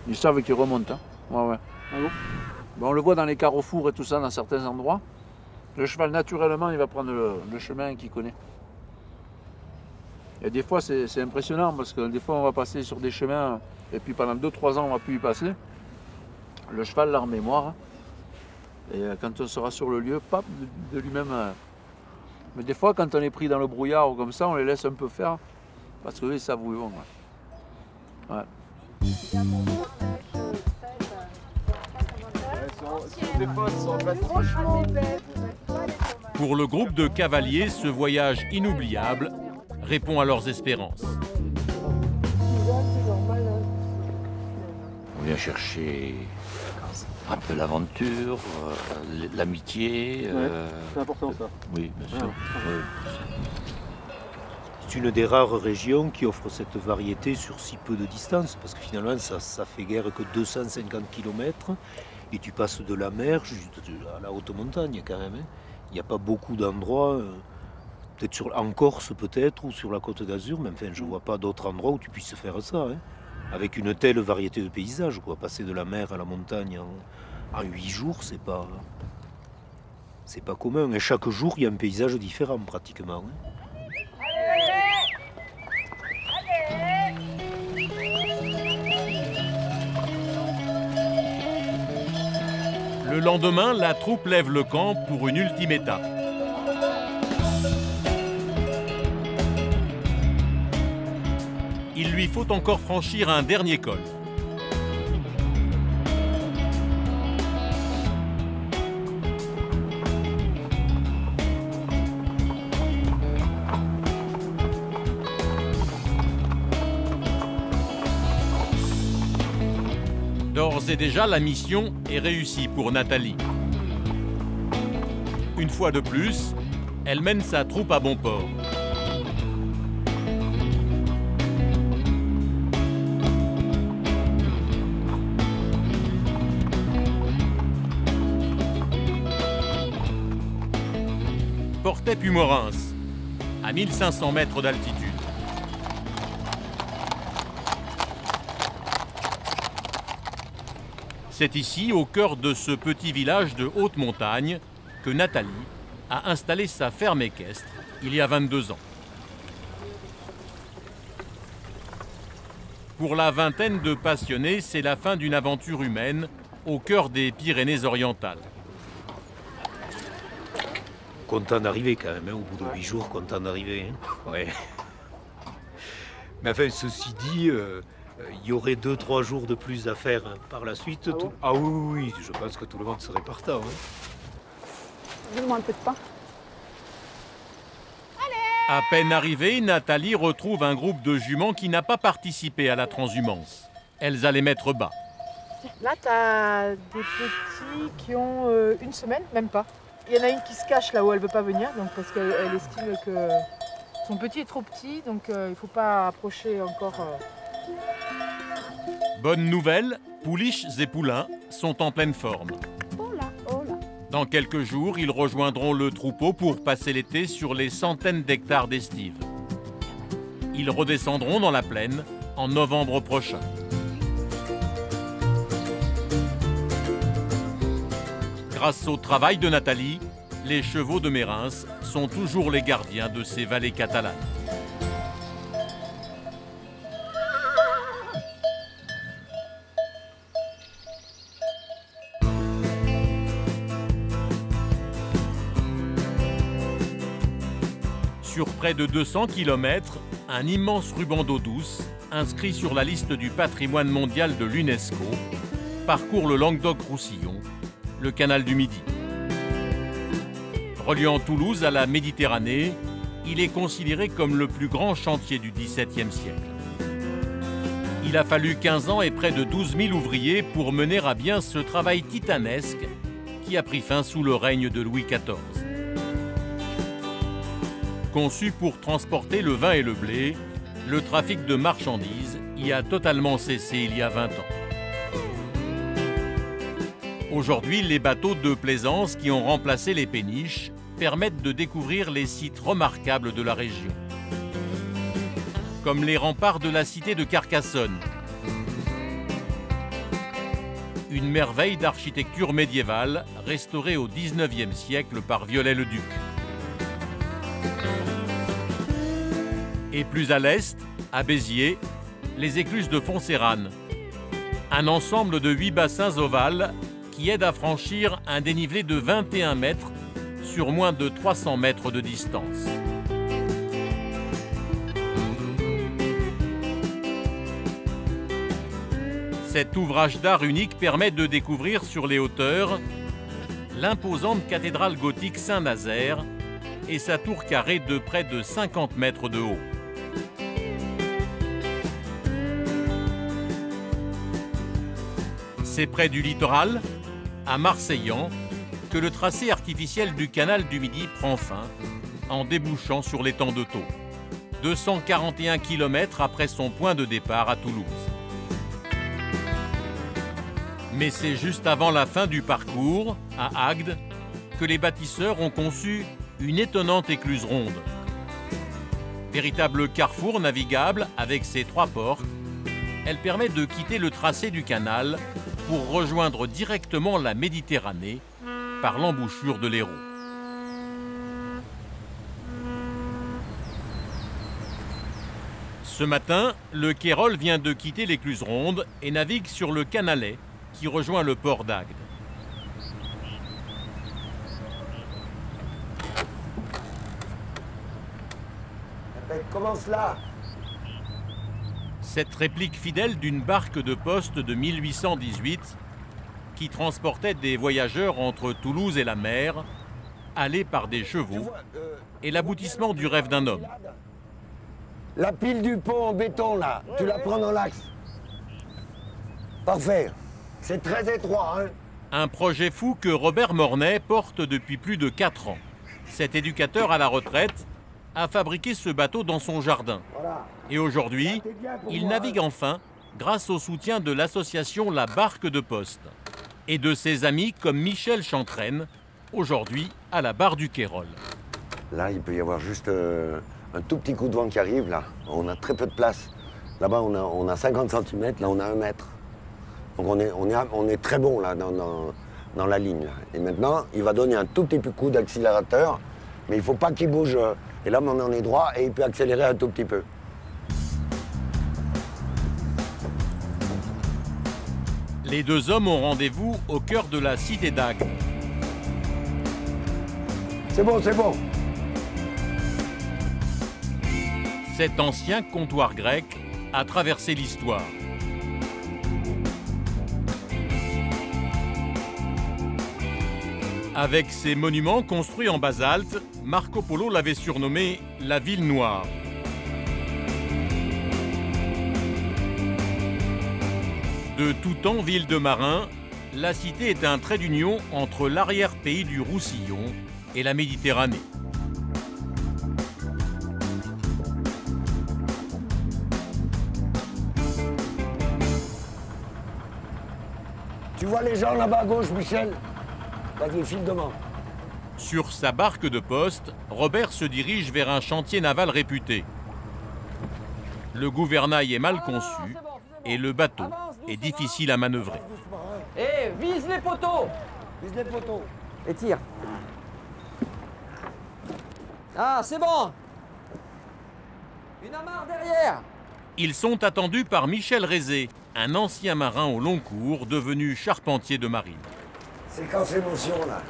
Ils savent qu'ils remontent. Hein. Ouais. Ah bon, on le voit dans les carrefours et tout ça, dans certains endroits. Le cheval, naturellement, il va prendre le chemin qu'il connaît. Et des fois, c'est impressionnant parce que des fois, on va passer sur des chemins et puis pendant 2-3 ans, on ne va plus y passer. Le cheval l'a en mémoire. Et quand on sera sur le lieu, paf, de lui-même. Mais des fois, quand on est pris dans le brouillard ou comme ça, on les laisse un peu faire parce qu'eux, ils savent où ils vont. Ouais.
Pour le groupe de cavaliers, ce voyage inoubliable répond à leurs espérances.
On vient chercher
Un peu l'aventure, l'amitié.
C'est important ça.
Oui, bien sûr. Oui.
C'est une des rares régions qui offre cette variété sur si peu de distance, parce que finalement ça fait guère que 250 km et tu passes de la mer à la haute montagne quand même. Il n'y a pas beaucoup d'endroits, peut-être en Corse peut-être, ou sur la Côte d'Azur, mais enfin je ne vois pas d'autres endroits où tu puisses faire ça, hein, avec une telle variété de paysages, quoi. Passer de la mer à la montagne en 8 jours, c'est pas commun. Et chaque jour, il y a un paysage différent pratiquement. Hein.
Le lendemain, la troupe lève le camp pour une ultime étape. Il lui faut encore franchir un dernier col. D'ores et déjà, la mission est réussie pour Nathalie. Une fois de plus, elle mène sa troupe à bon port. Portet-Pumorins, à 1500 mètres d'altitude. C'est ici, au cœur de ce petit village de haute montagne, que Nathalie a installé sa ferme équestre il y a 22 ans. Pour la vingtaine de passionnés, c'est la fin d'une aventure humaine au cœur des Pyrénées-Orientales.
Content d'arriver quand même, hein, au bout de 8 jours, content d'arriver. Hein. Ouais. Mais enfin, ceci dit, il y aurait 2-3 jours de plus à faire par la suite. Ah oui, je pense que tout le monde serait partant. Hein.
Donne-moi un peu de pain.
À peine arrivée, Nathalie retrouve un groupe de juments qui n'a pas participé à la transhumance. Elles allaient mettre bas.
Là, tu as des petits qui ont 1 semaine, même pas. Il y en a une qui se cache là où elle ne veut pas venir, donc parce qu'elle estime que son petit est trop petit, donc il ne faut pas approcher encore.
Bonne nouvelle, pouliches et poulains sont en pleine forme.
Oh là, oh là.
Dans quelques jours, ils rejoindront le troupeau pour passer l'été sur les centaines d'hectares d'estives. Ils redescendront dans la plaine en novembre prochain. Grâce au travail de Nathalie, les chevaux de Mérins sont toujours les gardiens de ces vallées catalanes. Sur près de 200 km, un immense ruban d'eau douce, inscrit sur la liste du patrimoine mondial de l'UNESCO, parcourt le Languedoc-Roussillon, le canal du Midi. Reliant Toulouse à la Méditerranée, il est considéré comme le plus grand chantier du XVIIe siècle. Il a fallu 15 ans et près de 12 000 ouvriers pour mener à bien ce travail titanesque qui a pris fin sous le règne de Louis XIV. Conçu pour transporter le vin et le blé, le trafic de marchandises y a totalement cessé il y a 20 ans. Aujourd'hui, les bateaux de plaisance qui ont remplacé les péniches permettent de découvrir les sites remarquables de la région. Comme les remparts de la cité de Carcassonne, une merveille d'architecture médiévale restaurée au XIXe siècle par Viollet-le-Duc. Et plus à l'est, à Béziers, les écluses de Foncérane, un ensemble de 8 bassins ovales qui aident à franchir un dénivelé de 21 mètres sur moins de 300 mètres de distance. Cet ouvrage d'art unique permet de découvrir sur les hauteurs l'imposante cathédrale gothique Saint-Nazaire et sa tour carrée de près de 50 mètres de haut. C'est près du littoral, à Marseillan, que le tracé artificiel du canal du Midi prend fin en débouchant sur l'étang de Thau, 241 km après son point de départ à Toulouse. Mais c'est juste avant la fin du parcours, à Agde, que les bâtisseurs ont conçu une étonnante écluse ronde. Véritable carrefour navigable avec ses 3 portes, elle permet de quitter le tracé du canal pour rejoindre directement la Méditerranée par l'embouchure de l'Hérault. Ce matin, le Kérol vient de quitter l'écluse ronde et navigue sur le Canalet qui rejoint le port d'Agde.
Commence là.
Cette réplique fidèle d'une barque de poste de 1818 qui transportait des voyageurs entre Toulouse et la mer, allée par des chevaux, est l'aboutissement du rêve d'un homme.
La pile du pont en béton là, tu la prends dans l'axe. Parfait. C'est très étroit, hein.
Un projet fou que Robert Mornay porte depuis plus de 4 ans. Cet éducateur à la retraite a fabriqué ce bateau dans son jardin. Et aujourd'hui, il navigue enfin grâce au soutien de l'association La Barque de Poste et de ses amis comme Michel Chantraine, aujourd'hui à la barre du Kérol.
Là, il peut y avoir juste un tout petit coup de vent qui arrive, là. On a très peu de place. Là-bas, on a 50 cm, là, on a 1 mètre. Donc on est très bon, là, dans la ligne. Là. Et maintenant, il va donner un tout petit coup d'accélérateur, mais il ne faut pas qu'il bouge. Et là, on en est droit et il peut accélérer un tout petit peu.
Les 2 hommes ont rendez-vous au cœur de la cité d'Agde.
C'est bon, c'est bon.
Cet ancien comptoir grec a traversé l'histoire. Avec ses monuments construits en basalte, Marco Polo l'avait surnommé la ville noire. De tout temps ville de marins, la cité est un trait d'union entre l'arrière-pays du Roussillon et la Méditerranée.
Tu vois les gens là-bas à gauche, Michel? Vas-y, file devant.
Sur sa barque de poste, Robert se dirige vers un chantier naval réputé. Le gouvernail est mal conçu et le bateau est difficile à manœuvrer.
Eh, vise les poteaux!
Vise les poteaux.
Et tire. Ah, c'est bon! Une amarre derrière!
Ils sont attendus par Michel Rézé, un ancien marin au long cours devenu charpentier de marine.
Séquence émotion, là.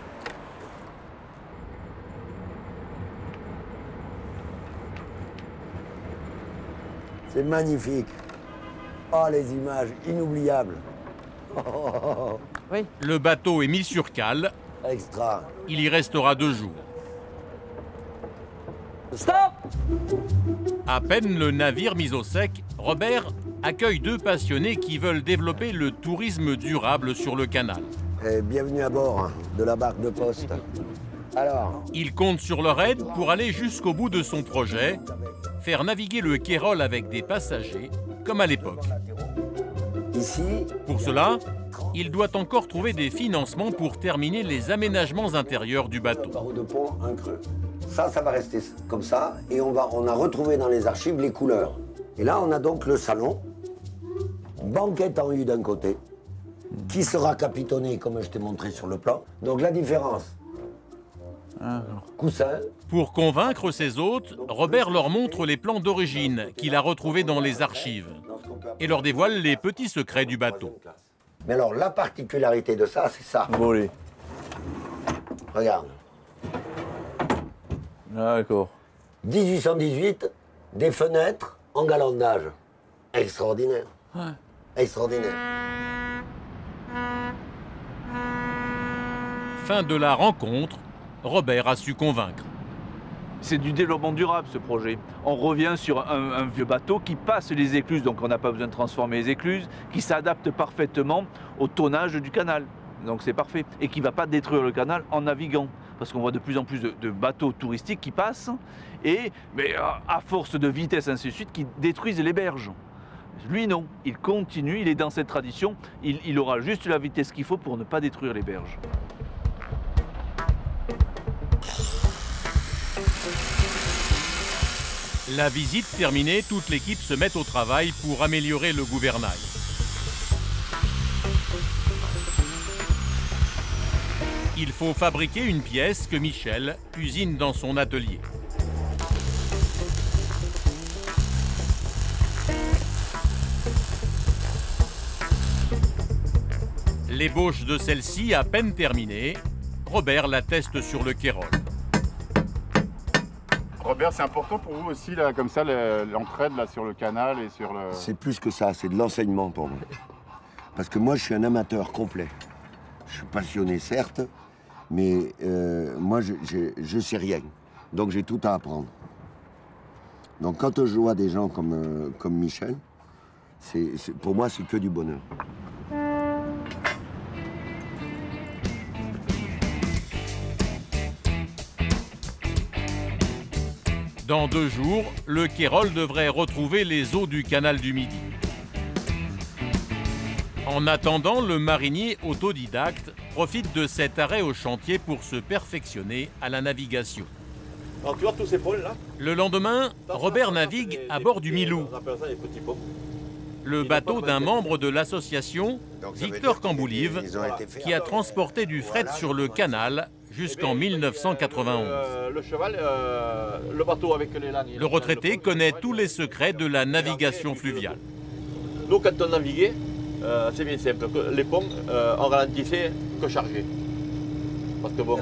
C'est magnifique. Oh, les images inoubliables.
Oui.
Le bateau est mis sur cale.
Extra.
Il y restera 2 jours.
Stop!
À peine le navire mis au sec, Robert accueille 2 passionnés qui veulent développer le tourisme durable sur le canal.
Bienvenue à bord de la barque de poste. Alors,
il compte sur leur aide pour aller jusqu'au bout de son projet, faire naviguer le Kérol avec des passagers, comme à l'époque.
Ici,
pour cela, il doit encore trouver des financements pour terminer les aménagements intérieurs du bateau.
Barreau de pont, un creux. Ça va rester comme ça. Et on a retrouvé dans les archives les couleurs. Et là, on a donc le salon, banquette en U d'un côté, qui sera capitonné comme je t'ai montré sur le plan. Donc la différence, coussin.
Pour convaincre ses hôtes, Robert leur montre les plans d'origine qu'il a retrouvés dans les archives et leur dévoile les petits secrets du bateau.
Mais alors la particularité de ça, c'est ça.
Bon, allez.
Regarde.
D'accord.
1818, des fenêtres en galandage. Extraordinaire.
Ouais.
Extraordinaire.
Fin de la rencontre, Robert a su convaincre.
C'est du développement durable, ce projet. On revient sur un vieux bateau qui passe les écluses, donc on n'a pas besoin de transformer les écluses, qui s'adapte parfaitement au tonnage du canal. Donc c'est parfait. Et qui ne va pas détruire le canal en naviguant. Parce qu'on voit de plus en plus de bateaux touristiques qui passent et à force de vitesse, ainsi de suite, qui détruisent les berges. Lui non, il continue, il est dans cette tradition, il aura juste la vitesse qu'il faut pour ne pas détruire les berges.
La visite terminée, toute l'équipe se met au travail pour améliorer le gouvernail. Il faut fabriquer une pièce que Michel usine dans son atelier. L'ébauche de celle-ci à peine terminée, Robert la teste sur le Kérol.
Robert, c'est important pour vous aussi, là, comme ça, l'entraide là, sur le canal et sur le...
C'est plus que ça, c'est de l'enseignement pour moi. Parce que moi, je suis un amateur complet. Je suis passionné, certes, mais moi, je sais rien. Donc, j'ai tout à apprendre. Donc, quand je vois des gens comme Michel, pour moi, c'est que du bonheur.
Dans 2 jours, le Kérol devrait retrouver les eaux du canal du Midi. En attendant, le marinier autodidacte profite de cet arrêt au chantier pour se perfectionner à la navigation.
Alors tu vois tous ces pôles là?
Le lendemain, Robert navigue à bord du Milou, le bateau d'un membre de l'association, Victor Camboulive, qui a transporté du fret sur le canal jusqu'en 1991.
Le cheval, le bateau avec les lames.
Le retraité connaît tous les secrets de la navigation fluviale.
Nous, quand on naviguait, c'est bien simple. Les ponts, on ralentissait que chargé. Parce que bon,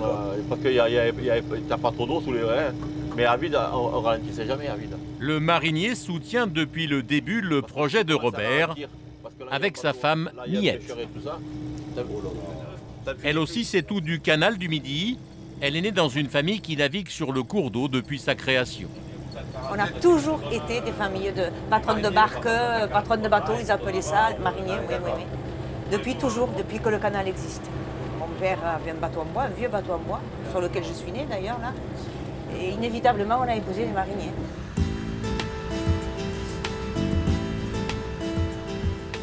parce qu'il n'y a pas trop d'eau sous les reins. Mais à vide, on ne ralentissait jamais à vide.
Le marinier soutient depuis le début le projet de Robert avec sa femme Miette. Elle aussi sait tout du canal du Midi. Elle est née dans une famille qui navigue sur le cours d'eau depuis sa création.
On a toujours été des familles de patronnes de barques, patronnes de bateaux, ils appelaient ça, mariniers, oui. Depuis toujours, depuis que le canal existe. Mon père avait un bateau en bois, un vieux bateau en bois, sur lequel je suis née d'ailleurs, là. Et inévitablement, on a épousé des mariniers.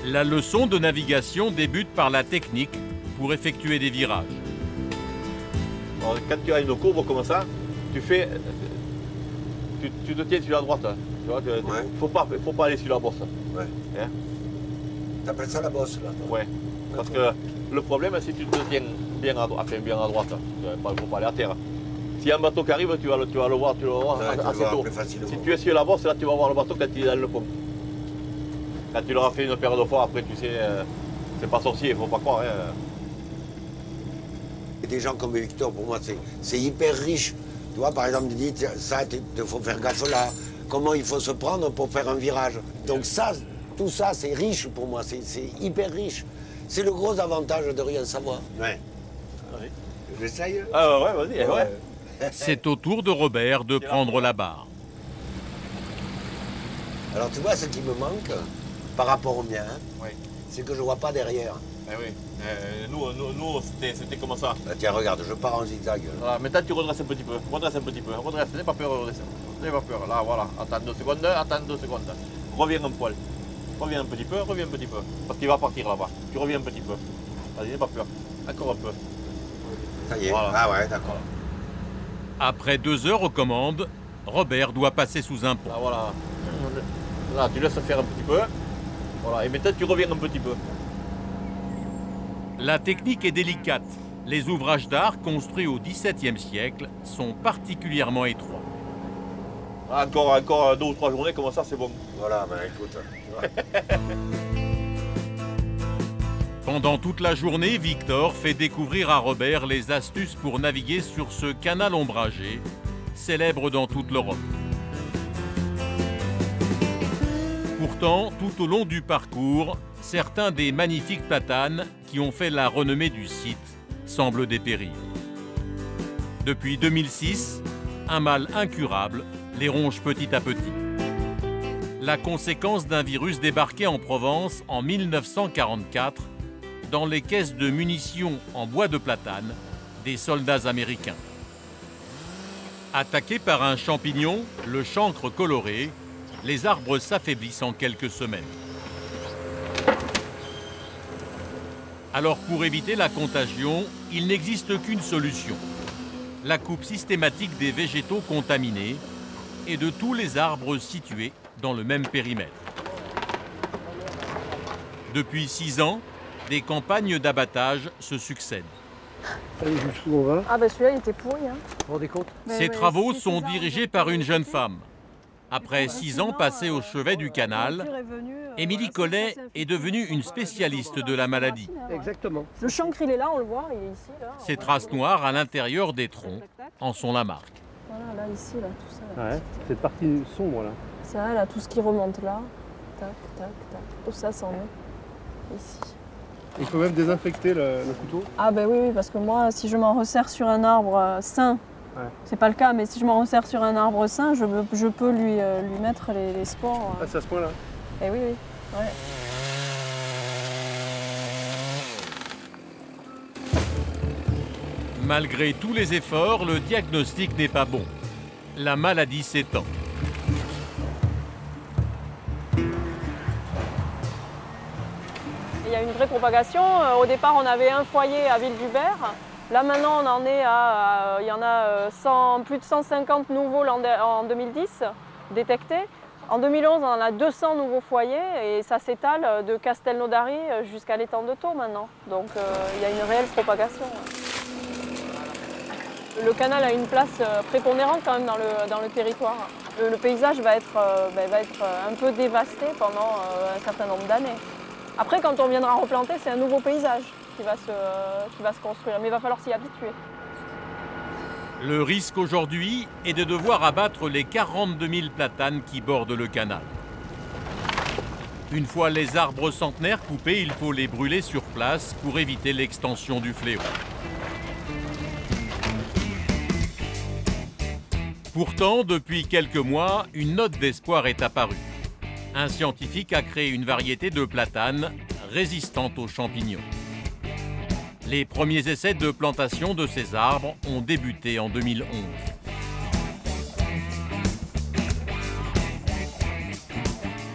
La leçon de navigation débute par la technique pour effectuer des virages.
Alors, quand tu as une courbe comme ça, tu te tiens sur la droite. Tu vois, faut pas aller sur la bosse.
Ouais.
Hein?
T'appelles ça la bosse là?
Ouais. Parce que le problème, c'est que tu te tiens bien à droite. Il ne faut pas aller à terre. S'il y a un bateau qui arrive, tu vas le voir, assez tôt. Si tu es sur la bosse, là, tu vas voir le bateau quand il est dans le pont. Quand tu l'auras fait une paire de fois, après, tu sais, c'est pas sorcier, il ne faut pas croire. Hein.
Et des gens comme Victor, pour moi, c'est hyper riche. Tu vois, par exemple, il dit, ça, il faut faire gaffe là. Comment il faut se prendre pour faire un virage. Donc ça, tout ça, c'est riche pour moi, c'est hyper riche. C'est le gros avantage de rien savoir. Ouais. J'essaye.
Ah ouais, vas-y. Ouais.
C'est au tour de Robert de prendre la barre.
Alors tu vois, ce qui me manque, par rapport au mien, c'est que je ne vois pas derrière.
Eh oui. Nous c'était comme ça.
Bah, tiens, regarde, je pars en zigzag.
Voilà, maintenant tu redresses un petit peu. Redresse, n'aie pas peur de redresser. N'aie pas peur. Là, voilà. Attends 2 secondes, Reviens un poil. Reviens un petit peu. Parce qu'il va partir là-bas. Tu reviens un petit peu. Vas-y, n'aie pas peur. Encore un peu.
Ça y est.
Voilà.
Ah ouais, d'accord.
Après 2 heures aux commandes, Robert doit passer sous un pont.
Là, voilà. Là, tu laisses faire un petit peu. Voilà. Et maintenant, tu reviens un petit peu.
La technique est délicate. Les ouvrages d'art construits au XVIIe siècle sont particulièrement étroits.
Encore 2 ou 3 journées comme ça, c'est bon.
Voilà, ben écoute.
Pendant toute la journée, Victor fait découvrir à Robert les astuces pour naviguer sur ce canal ombragé, célèbre dans toute l'Europe. Pourtant, tout au long du parcours, certains des magnifiques platanes qui ont fait la renommée du site semblent dépérir. Depuis 2006, un mal incurable les ronge petit à petit. La conséquence d'un virus débarqué en Provence en 1944 dans les caisses de munitions en bois de platane des soldats américains. Attaqués par un champignon, le chancre coloré, les arbres s'affaiblissent en quelques semaines. Alors pour éviter la contagion, il n'existe qu'une solution. La coupe systématique des végétaux contaminés et de tous les arbres situés dans le même périmètre. Depuis 6 ans, des campagnes d'abattage se succèdent.
Allez, jusqu'où on va?
Ah bah celui-là il était pourri. Hein.
Vous vous rendez compte?
Ces travaux sont dirigés par une jeune femme. Après 6 ans passés au chevet du canal, Émilie Collet est devenue une spécialiste de la maladie.
Exactement.
Le chancre il est là, on le voit, il est ici. Là.
Ces traces noires à l'intérieur des troncs en sont la marque.
Voilà, là, ici, là, tout ça. Là,
Ouais, cette partie sombre là.
ça, là, tout ce qui remonte là. Tac, tac, tac. Tout ça s'en met ici.
Il faut même désinfecter le couteau.
Ah ben oui, parce que moi, si je m'en resserre sur un arbre sain,
ouais.
C'est pas le cas, mais si je m'en resserre sur un arbre sain, je peux lui mettre les spores.
Ah, c'est à ce point-là?
Eh oui, oui. Ouais.
Malgré tous les efforts, le diagnostic n'est pas bon. La maladie s'étend.
Il y a une vraie propagation. Au départ, on avait un foyer à Ville-du-Bert. Là, maintenant, on en est à... Il y en a plus de 150 nouveaux en 2010 détectés. En 2011, on en a 200 nouveaux foyers et ça s'étale de Castelnaudary jusqu'à l'étang de Thau maintenant. Donc, il y a une réelle propagation. Le canal a une place prépondérante quand même dans le territoire. Le paysage va être un peu dévasté pendant un certain nombre d'années. Après, quand on viendra replanter, c'est un nouveau paysage qui va se construire, mais il va falloir s'y habituer.
Le risque aujourd'hui est de devoir abattre les 42 000 platanes qui bordent le canal. Une fois les arbres centenaires coupés, il faut les brûler sur place pour éviter l'extension du fléau. Pourtant, depuis quelques mois, une note d'espoir est apparue. Un scientifique a créé une variété de platanes résistante aux champignons. Les premiers essais de plantation de ces arbres ont débuté en 2011.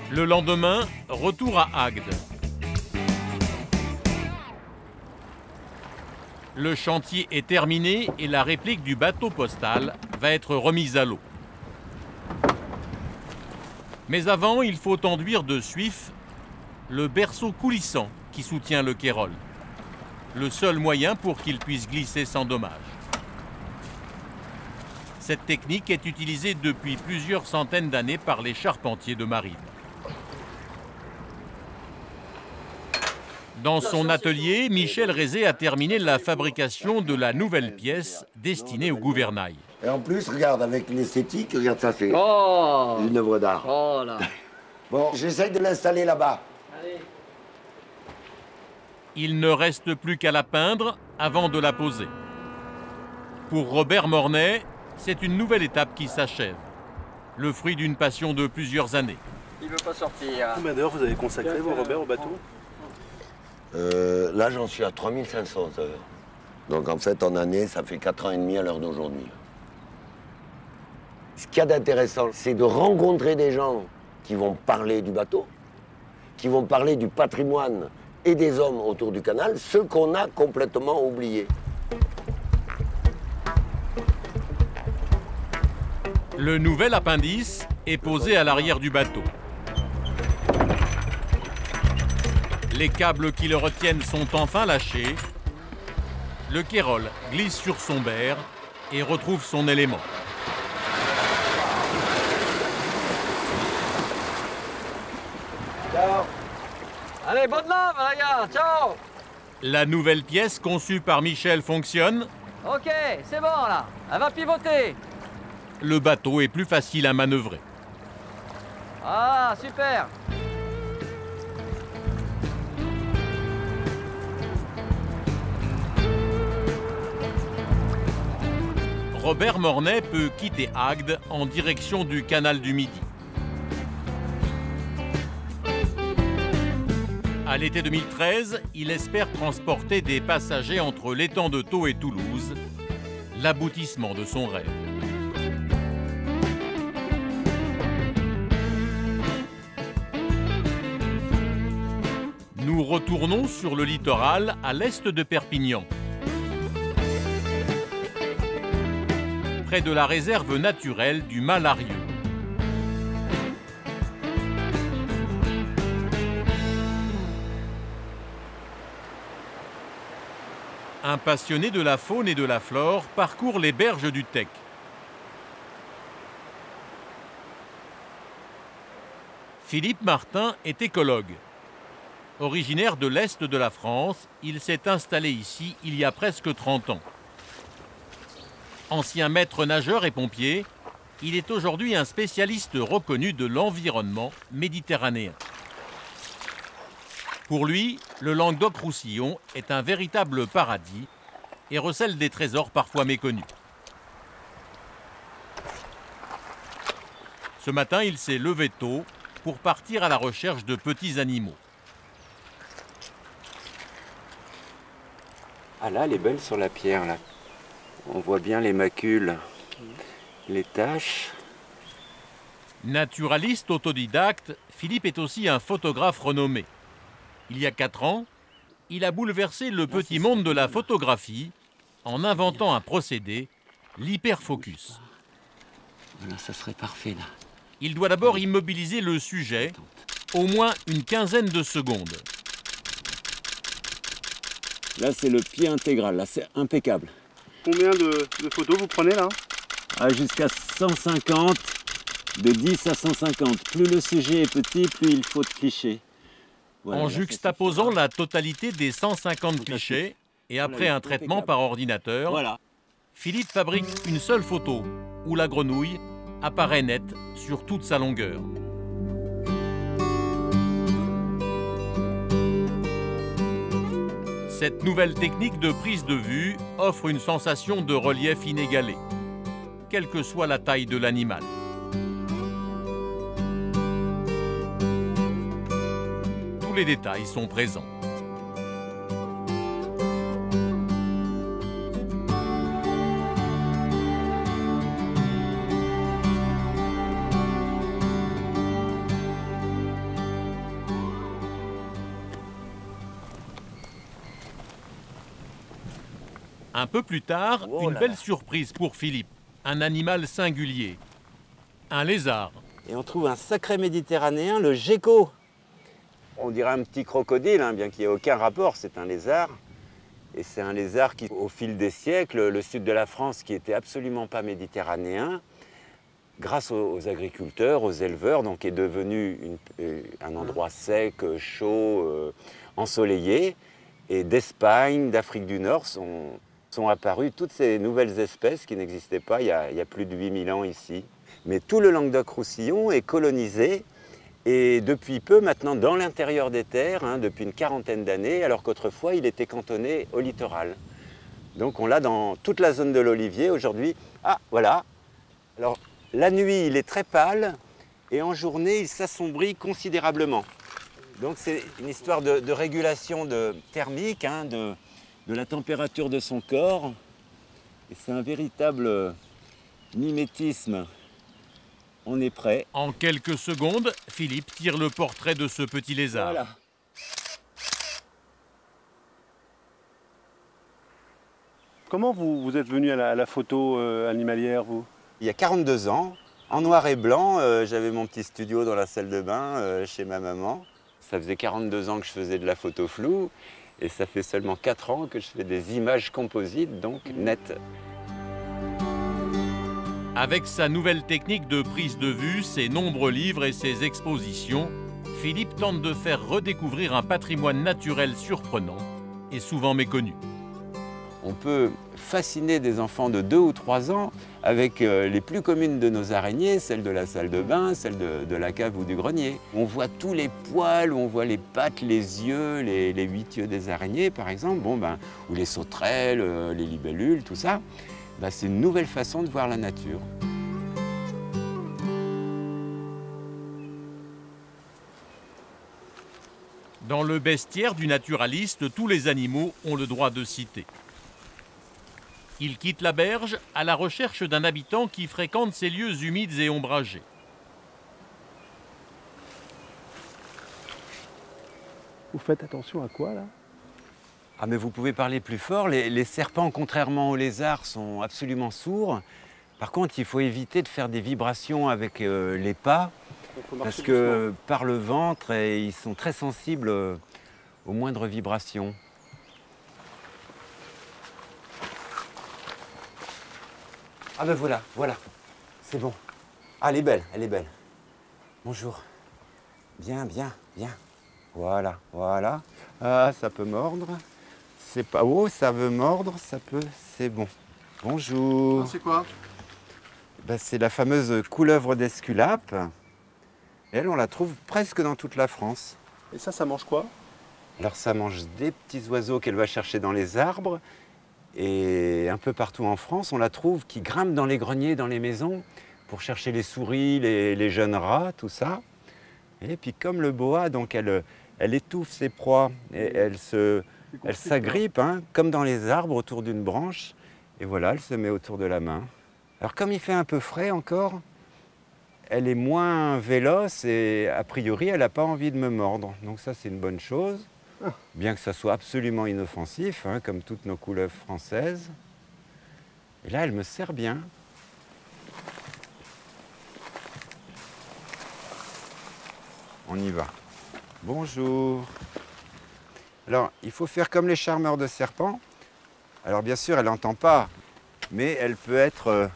Le lendemain, retour à Agde. Le chantier est terminé et la réplique du bateau postal va être remise à l'eau. Mais avant, il faut enduire de suif le berceau coulissant qui soutient le Kérol. Le seul moyen pour qu'il puisse glisser sans dommage. Cette technique est utilisée depuis plusieurs centaines d'années par les charpentiers de marine. Dans son atelier, Michel Rézé a terminé la fabrication de la nouvelle pièce destinée au gouvernail.
Et en plus, regarde, avec l'esthétique, regarde ça, c'est une œuvre d'art.
Oh là.
Bon, j'essaye de l'installer là-bas.
Il ne reste plus qu'à la peindre avant de la poser. Pour Robert Mornay, c'est une nouvelle étape qui s'achève. Le fruit d'une passion de plusieurs années.
Il veut pas sortir.
Combien d'heures vous avez consacré, vous, Robert, au bateau?
Là, j'en suis à 3500 heures. Donc, en fait, en année, ça fait 4 ans et demi à l'heure d'aujourd'hui. Ce qu'il y a d'intéressant, c'est de rencontrer des gens qui vont parler du bateau, qui vont parler du patrimoine et des hommes autour du canal, ce qu'on a complètement oublié.
Le nouvel appendice est posé à l'arrière du bateau. Les câbles qui le retiennent sont enfin lâchés. Le Kérol glisse sur son berre et retrouve son élément.
Ciao. Allez, bonne lave, les gars. Ciao.
La nouvelle pièce conçue par Michel fonctionne.
Ok, c'est bon là. Elle va pivoter.
Le bateau est plus facile à manœuvrer.
Ah, super.
Robert Mornay peut quitter Agde en direction du canal du Midi. À l'été 2013, il espère transporter des passagers entre l'étang de Thau et Toulouse, l'aboutissement de son rêve. Nous retournons sur le littoral à l'est de Perpignan. Près de la réserve naturelle du Malarieux. Un passionné de la faune et de la flore parcourt les berges du Tech. Philippe Martin est écologue. Originaire de l'Est de la France, il s'est installé ici il y a presque 30 ans. Ancien maître nageur et pompier, il est aujourd'hui un spécialiste reconnu de l'environnement méditerranéen. Pour lui, le Languedoc-Roussillon est un véritable paradis et recèle des trésors parfois méconnus. Ce matin, il s'est levé tôt pour partir à la recherche de petits animaux.
Ah là, elle est belle sur la pierre, là. On voit bien les macules, les taches.
Naturaliste autodidacte, Philippe est aussi un photographe renommé. Il y a 4 ans, il a bouleversé le petit monde de la photographie en inventant un procédé, l'hyperfocus.
Voilà, ça serait parfait, là.
Il doit d'abord immobiliser le sujet, au moins une quinzaine de secondes.
Là, c'est le pied intégral, là, c'est impeccable.
Combien de photos vous prenez là?
Jusqu'à 150, de 10 à 150. Plus le sujet est petit, plus il faut de clichés. Voilà,
en juxtaposant la totalité des 150 clichés et après un traitement par ordinateur, Philippe fabrique une seule photo où la grenouille apparaît nette sur toute sa longueur. Cette nouvelle technique de prise de vue offre une sensation de relief inégalée, quelle que soit la taille de l'animal. Tous les détails sont présents. Un peu plus tard, une belle surprise pour Philippe. Un animal singulier. Un lézard.
Et on trouve un sacré méditerranéen, le gecko. On dirait un petit crocodile, hein, bien qu'il n'y ait aucun rapport, c'est un lézard. Et c'est un lézard qui, au fil des siècles, le sud de la France, qui n'était absolument pas méditerranéen, grâce aux agriculteurs, aux éleveurs, donc est devenu un endroit sec, chaud, ensoleillé. Et d'Espagne, d'Afrique du Nord sont apparues toutes ces nouvelles espèces qui n'existaient pas il y a plus de 8000 ans ici. Mais tout le Languedoc-Roussillon est colonisé et depuis peu maintenant dans l'intérieur des terres, hein, depuis une quarantaine d'années, alors qu'autrefois il était cantonné au littoral. Donc on l'a dans toute la zone de l'Olivier aujourd'hui. Ah voilà. Alors la nuit il est très pâle et en journée il s'assombrit considérablement. Donc c'est une histoire de régulation thermique, hein, de la température de son corps. Et c'est un véritable mimétisme. On est prêt.
En quelques secondes, Philippe tire le portrait de ce petit lézard.
Voilà.
Comment vous êtes venu à la photo animalière, vous?
Il y a 42 ans, en noir et blanc, j'avais mon petit studio dans la salle de bain chez ma maman. Ça faisait 42 ans que je faisais de la photo floue et ça fait seulement 4 ans que je fais des images composites, donc nettes.
Avec sa nouvelle technique de prise de vue, ses nombreux livres et ses expositions, Philippe tente de faire redécouvrir un patrimoine naturel surprenant et souvent méconnu.
On peut fasciner des enfants de 2 ou 3 ans avec les plus communes de nos araignées, celles de la salle de bain, celles de la cave ou du grenier. On voit tous les poils, on voit les pattes, les yeux, les 8 yeux des araignées par exemple, ou les sauterelles, les libellules, tout ça. C'est une nouvelle façon de voir la nature.
Dans le bestiaire du naturaliste, tous les animaux ont le droit de citer. Il quitte la berge à la recherche d'un habitant qui fréquente ces lieux humides et ombragés.
Vous faites attention à quoi là?
Ah mais vous pouvez parler plus fort, les serpents, contrairement aux lézards, sont absolument sourds. Par contre, il faut éviter de faire des vibrations avec les pas, parce que par le ventre, ils sont très sensibles aux moindres vibrations. Ah ben voilà, c'est bon. Ah, elle est belle, elle est belle. Bonjour. Bien, bien, bien. Voilà, voilà. Ah, ça peut mordre. C'est pas haut, ça veut mordre, ça peut, c'est bon. Bonjour.
C'est quoi?
Ben, c'est la fameuse couleuvre d'Esculape. Elle, on la trouve presque dans toute la France.
Et ça mange quoi?
Alors ça mange des petits oiseaux qu'elle va chercher dans les arbres. Et un peu partout en France, on la trouve qui grimpe dans les greniers, dans les maisons, pour chercher les souris, les jeunes rats, tout ça. Et puis comme le boa, donc elle étouffe ses proies. Et elle s'agrippe, hein, comme dans les arbres, autour d'une branche. Et voilà, elle se met autour de la main. Alors comme il fait un peu frais encore, elle est moins véloce et a priori, elle n'a pas envie de me mordre. Donc ça, c'est une bonne chose. Bien que ça soit absolument inoffensif, hein, comme toutes nos couleuvres françaises. Et là, elle me sert bien. On y va. Bonjour. Alors, il faut faire comme les charmeurs de serpents. Alors, bien sûr, elle n'entend pas, mais elle peut être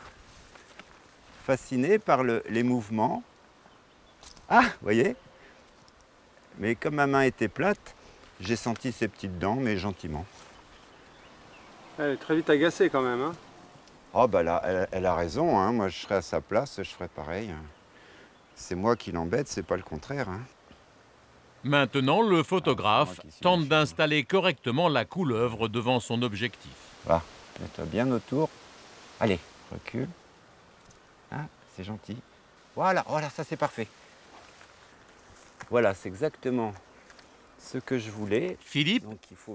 fascinée par les mouvements. Ah, vous voyez? Mais comme ma main était plate, j'ai senti ses petites dents, mais gentiment.
Elle est très vite agacée quand même. Hein.
Oh, bah là, elle a raison. Hein. Moi, je serais à sa place, je ferais pareil. C'est moi qui l'embête, c'est pas le contraire. Hein.
Maintenant, le photographe tente d'installer correctement la couleuvre devant son objectif.
Voilà, mets-toi bien autour. Allez, recule. Ah, c'est gentil. Voilà, voilà, ça c'est parfait. Voilà, c'est exactement ce que je voulais.
Philippe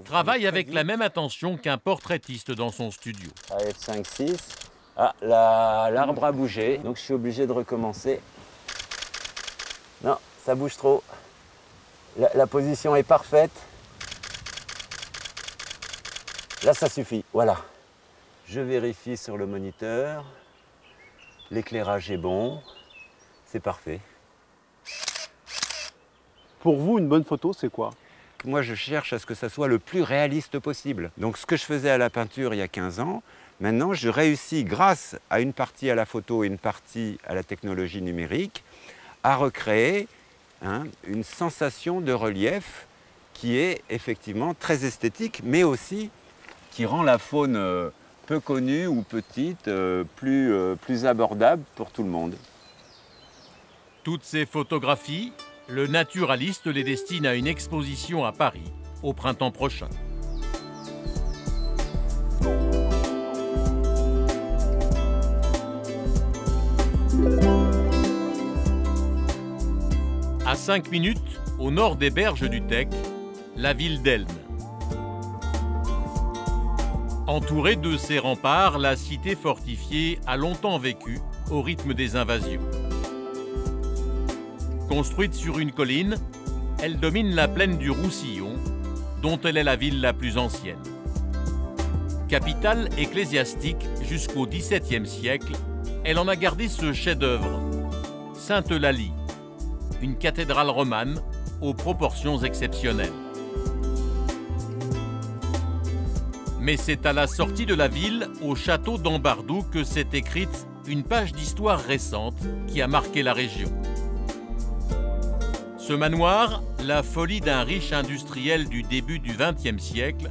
travaille avec la même attention qu'un portraitiste dans son studio.
Allez, 5, 6. Ah, l'arbre a bougé, donc je suis obligé de recommencer. Non, ça bouge trop. La position est parfaite. Là, ça suffit, voilà. Je vérifie sur le moniteur. L'éclairage est bon. C'est parfait.
Pour vous, une bonne photo, c'est quoi?
Moi, je cherche à ce que ça soit le plus réaliste possible. Donc, ce que je faisais à la peinture il y a 15 ans, maintenant, je réussis, grâce à une partie à la photo et une partie à la technologie numérique, à recréer une sensation de relief qui est effectivement très esthétique, mais aussi qui rend la faune peu connue ou petite plus abordable pour tout le monde.
Toutes ces photographies, le naturaliste les destine à une exposition à Paris au printemps prochain. À 5 minutes, au nord des berges du Tech, la ville d'Elne. Entourée de ses remparts, la cité fortifiée a longtemps vécu au rythme des invasions. Construite sur une colline, elle domine la plaine du Roussillon, dont elle est la ville la plus ancienne. Capitale ecclésiastique jusqu'au XVIIe siècle, elle en a gardé ce chef-d'œuvre, Sainte-Eulalie, une cathédrale romane aux proportions exceptionnelles. Mais c'est à la sortie de la ville, au château d'Ambardou, que s'est écrite une page d'histoire récente qui a marqué la région. Ce manoir, la folie d'un riche industriel du début du XXe siècle,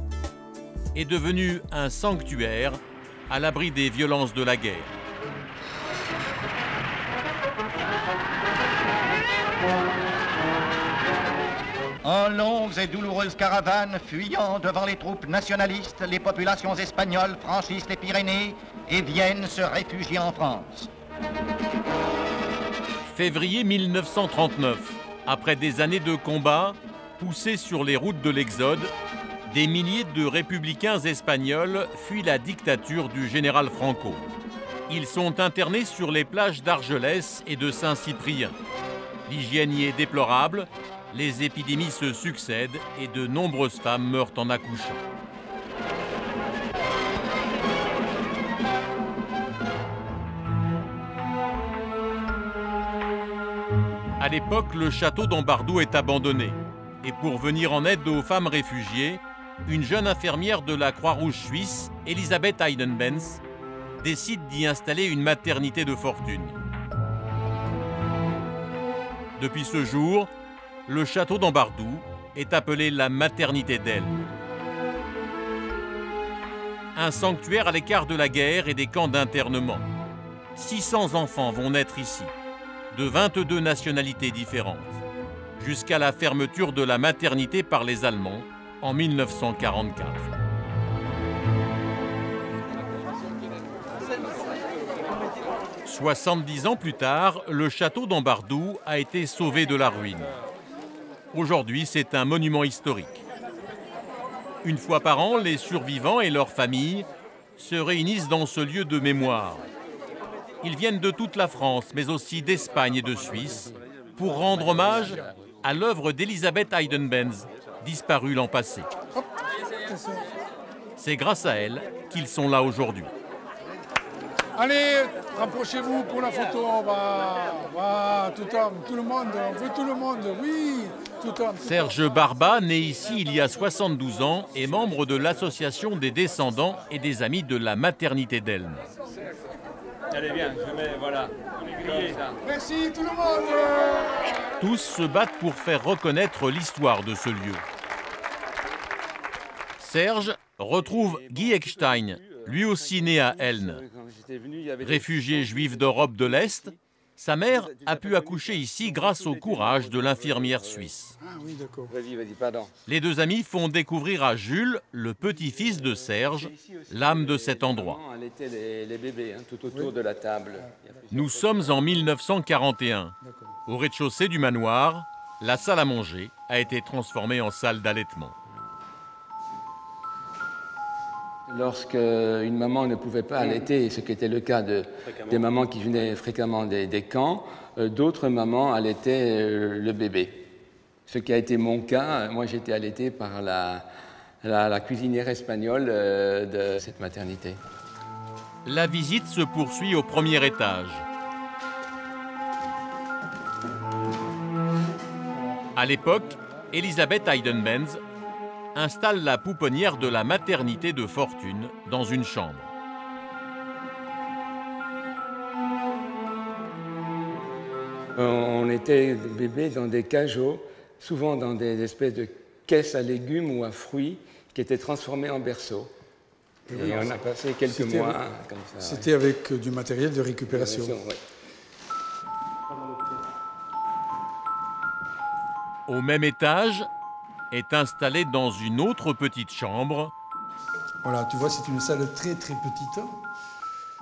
est devenu un sanctuaire à l'abri des violences de la guerre.
En longues et douloureuses caravanes fuyant devant les troupes nationalistes, les populations espagnoles franchissent les Pyrénées et viennent se réfugier en France.
Février 1939, après des années de combats, Poussés sur les routes de l'Exode, des milliers de républicains espagnols fuient la dictature du général Franco. Ils sont internés sur les plages d'Argelès et de Saint-Cyprien. L'hygiène y est déplorable, les épidémies se succèdent et de nombreuses femmes meurent en accouchant. À l'époque, le château d'Ambardou est abandonné. Et pour venir en aide aux femmes réfugiées, une jeune infirmière de la Croix-Rouge suisse, Elisabeth Heidenbenz, décide d'y installer une maternité de fortune. Depuis ce jour, le château d'Ambardou est appelé la maternité d'Elne. Un sanctuaire à l'écart de la guerre et des camps d'internement. 600 enfants vont naître ici, de 22 nationalités différentes, jusqu'à la fermeture de la maternité par les Allemands en 1944. « 70 ans plus tard, le château d'Ambardou a été sauvé de la ruine. Aujourd'hui, c'est un monument historique. Une fois par an, les survivants et leurs familles se réunissent dans ce lieu de mémoire. Ils viennent de toute la France, mais aussi d'Espagne et de Suisse, pour rendre hommage à l'œuvre d'Elisabeth Heidenbenz, disparue l'an passé. C'est grâce à elle qu'ils sont là aujourd'hui.
Allez, rapprochez-vous pour la photo. Tout le monde, on veut tout le monde, oui.
Serge Barba, né ici il y a 72 ans, est membre de l'association des descendants et des amis de la maternité d'Elne.
Allez bien, je mets, voilà.
Merci tout le monde.
Tous se battent pour faire reconnaître l'histoire de ce lieu. Serge retrouve Guy Eckstein, lui aussi né à Elne. Réfugié juif d'Europe de l'Est, sa mère a pu accoucher ici grâce au courage de l'infirmière suisse.
Ah oui, d'accord.
Vas-y, pardon.
Les deux amis font découvrir à Jules, le petit-fils de Serge, l'âme de cet endroit.
Elle était les bébés, tout autour de la table.
Nous sommes en 1941. Au rez-de-chaussée du manoir, la salle à manger a été transformée en salle d'allaitement.
Lorsque une maman ne pouvait pas allaiter, ce qui était le cas des mamans qui venaient fréquemment des camps, d'autres mamans allaitaient le bébé. Ce qui a été mon cas, moi j'ai été allaité par la cuisinière espagnole de cette maternité.
La visite se poursuit au premier étage. À l'époque, Elisabeth Heidenbenz installe la pouponnière de la maternité de fortune dans une chambre.
On était bébés dans des cajots, souvent dans des espèces de caisses à légumes ou à fruits qui étaient transformés en berceaux. Et on a passé quelques mois comme ça.
C'était avec du matériel de récupération.
Au même étage, est installée dans une autre petite chambre.
Voilà, tu vois, c'est une salle très très petite.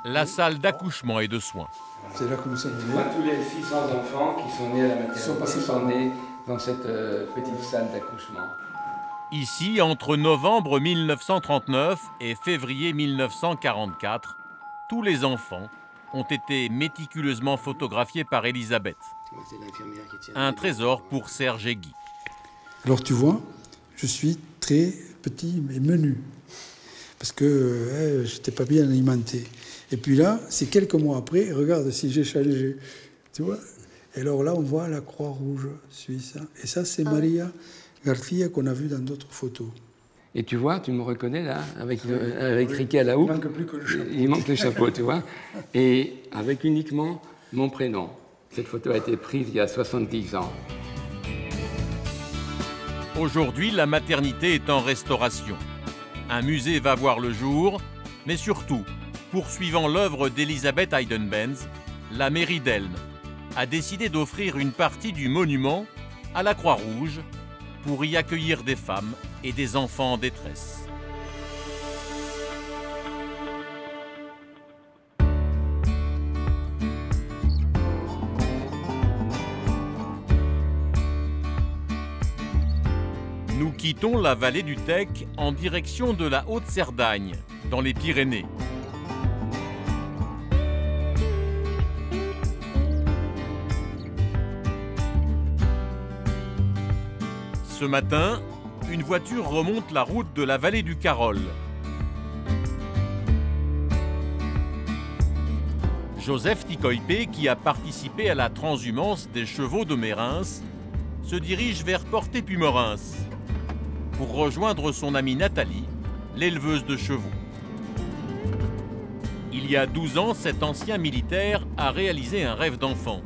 La salle d'accouchement et de soins.
C'est là que nous sommes nés.
Tous les 600 enfants qui sont nés à la maternité sont nés dans cette petite salle d'accouchement.
Ici, entre novembre 1939 et février 1944, tous les enfants ont été méticuleusement photographiés par Elisabeth. Un trésor pour Serge et Guy.
Alors tu vois, je suis très petit et menu, parce que je n'étais pas bien alimenté. Et puis là, c'est quelques mois après, regarde si j'ai changé, tu vois. Et alors là, on voit la Croix-Rouge suisse. Et ça, c'est Maria Garcia qu'on a vu dans d'autres photos.
Et tu vois, tu me reconnais là, avec Riquet à la houppe.
Il manque plus que le chapeau.
Il manque le chapeau, tu vois. Et avec uniquement mon prénom. Cette photo a été prise il y a 70 ans.
Aujourd'hui, la maternité est en restauration. Un musée va voir le jour, mais surtout, poursuivant l'œuvre d'Elisabeth Heidenbenz, la mairie d'Elne a décidé d'offrir une partie du monument à la Croix-Rouge pour y accueillir des femmes et des enfants en détresse. quittons la vallée du Tech en direction de la Haute-Cerdagne, dans les Pyrénées. Ce matin, une voiture remonte la route de la vallée du Carol. Joseph Ticoipé, qui a participé à la transhumance des chevaux de Mérins, se dirige vers Portet-Pumorins pour rejoindre son amie Nathalie, l'éleveuse de chevaux. Il y a 12 ans, cet ancien militaire a réalisé un rêve d'enfant,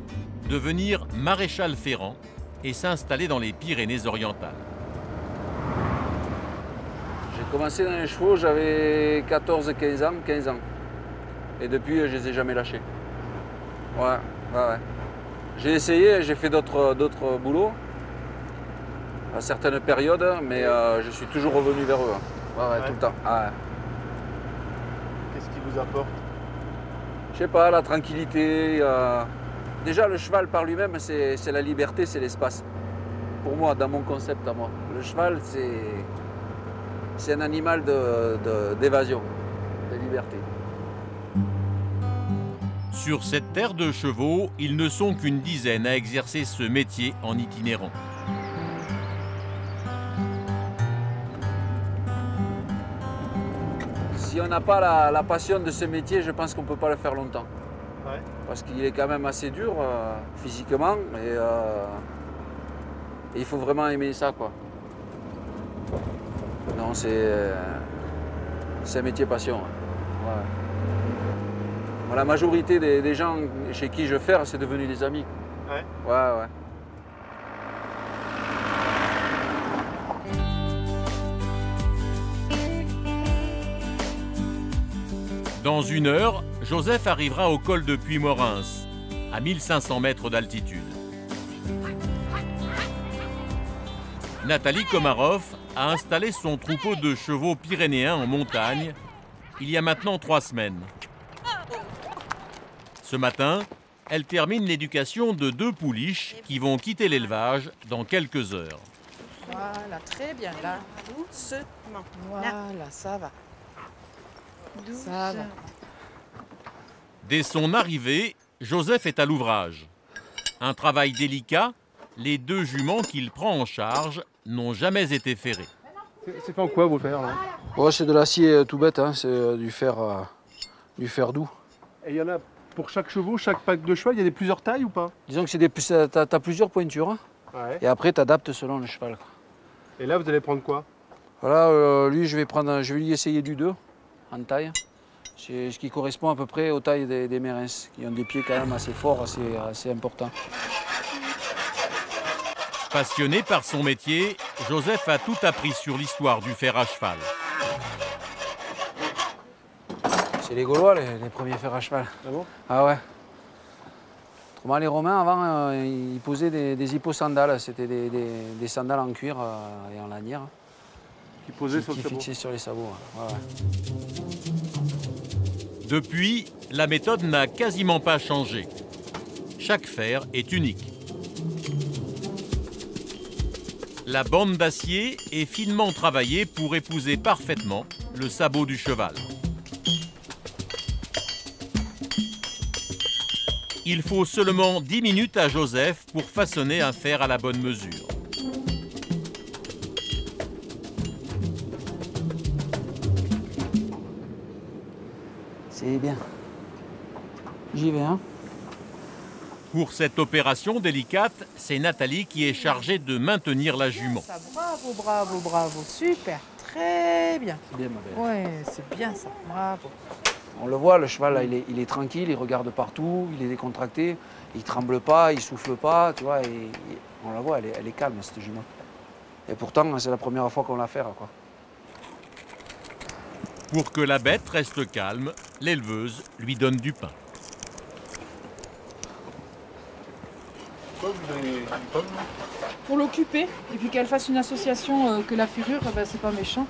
devenir maréchal ferrant et s'installer dans les Pyrénées-Orientales.
J'ai commencé dans les chevaux, j'avais 14-15 ans, 15 ans. Et depuis, je ne les ai jamais lâchés. Ouais. J'ai essayé, j'ai fait d'autres boulots à certaines périodes, mais je suis toujours revenu vers eux. Ouais. Tout le temps.
Qu'est-ce qui vous apporte?
Je sais pas, la tranquillité. Déjà, le cheval par lui-même, c'est la liberté, c'est l'espace. Pour moi, dans mon concept à moi. Le cheval, c'est un animal d'évasion, de liberté.
Sur cette terre de chevaux, ils ne sont qu'une dizaine à exercer ce métier en itinérant.
Si on n'a pas la passion de ce métier, je pense qu'on ne peut pas le faire longtemps.
Ouais.
Parce qu'il est quand même assez dur physiquement et il faut vraiment aimer ça, quoi. Non, c'est un métier passion. Ouais. Bon, la majorité des gens chez qui je fais, c'est devenu des amis. Ouais.
Dans 1 heure, Joseph arrivera au col de Pumorins, à 1500 mètres d'altitude. Nathalie Komarov a installé son troupeau de chevaux pyrénéens en montagne il y a maintenant 3 semaines. Ce matin, elle termine l'éducation de 2 pouliches qui vont quitter l'élevage dans quelques heures.
Voilà, très bien, là. Doucement. Voilà, ça va. Ça va.
Dès son arrivée, Joseph est à l'ouvrage. Un travail délicat, les 2 juments qu'il prend en charge n'ont jamais été ferrés.
C'est fait en quoi, vos fers, là?
Ouais, c'est de l'acier tout bête, hein. C'est du fer doux.
Et il y en a pour chaque chevaux, chaque pack de cheval, il y a plusieurs tailles ou pas?
Disons que t'as plusieurs pointures, hein.
Ouais.
Et après tu adaptes selon le cheval.
Et là, vous allez prendre quoi?
Voilà, lui, je vais lui essayer du 2 en taille. C'est ce qui correspond à peu près aux tailles des Mérins, qui ont des pieds quand même assez forts, assez importants.
Passionné par son métier, Joseph a tout appris sur l'histoire du fer à cheval.
C'est les Gaulois, les premiers fers à cheval.
Ah bon?
Ah ouais. Autrement, les Romains, avant, ils posaient des hipposandales. C'était des sandales en cuir et en lanière.
Qui posaient sur le sabot?
Fixaient sur les sabots. Ouais.
Depuis, la méthode n'a quasiment pas changé. Chaque fer est unique. La bande d'acier est finement travaillée pour épouser parfaitement le sabot du cheval. Il faut seulement 10 minutes à Joseph pour façonner un fer à la bonne mesure.
C'est bien. J'y vais, hein.
Pour cette opération délicate, c'est Nathalie qui est chargée de maintenir la jument.
Ça, bravo, super, très bien.
C'est bien, ma belle.
Ouais, c'est bien ça, bravo.
On le voit, le cheval, là, il est tranquille, il regarde partout, il est décontracté, il tremble pas, il souffle pas, tu vois, et on la voit, elle est calme, cette jument. Et pourtant, c'est la première fois qu'on l'a fait, quoi.
Pour que la bête reste calme, l'éleveuse lui donne du pain.
Pour l'occuper, et puis qu'elle fasse une association que la ferrure, ben, c'est pas méchant.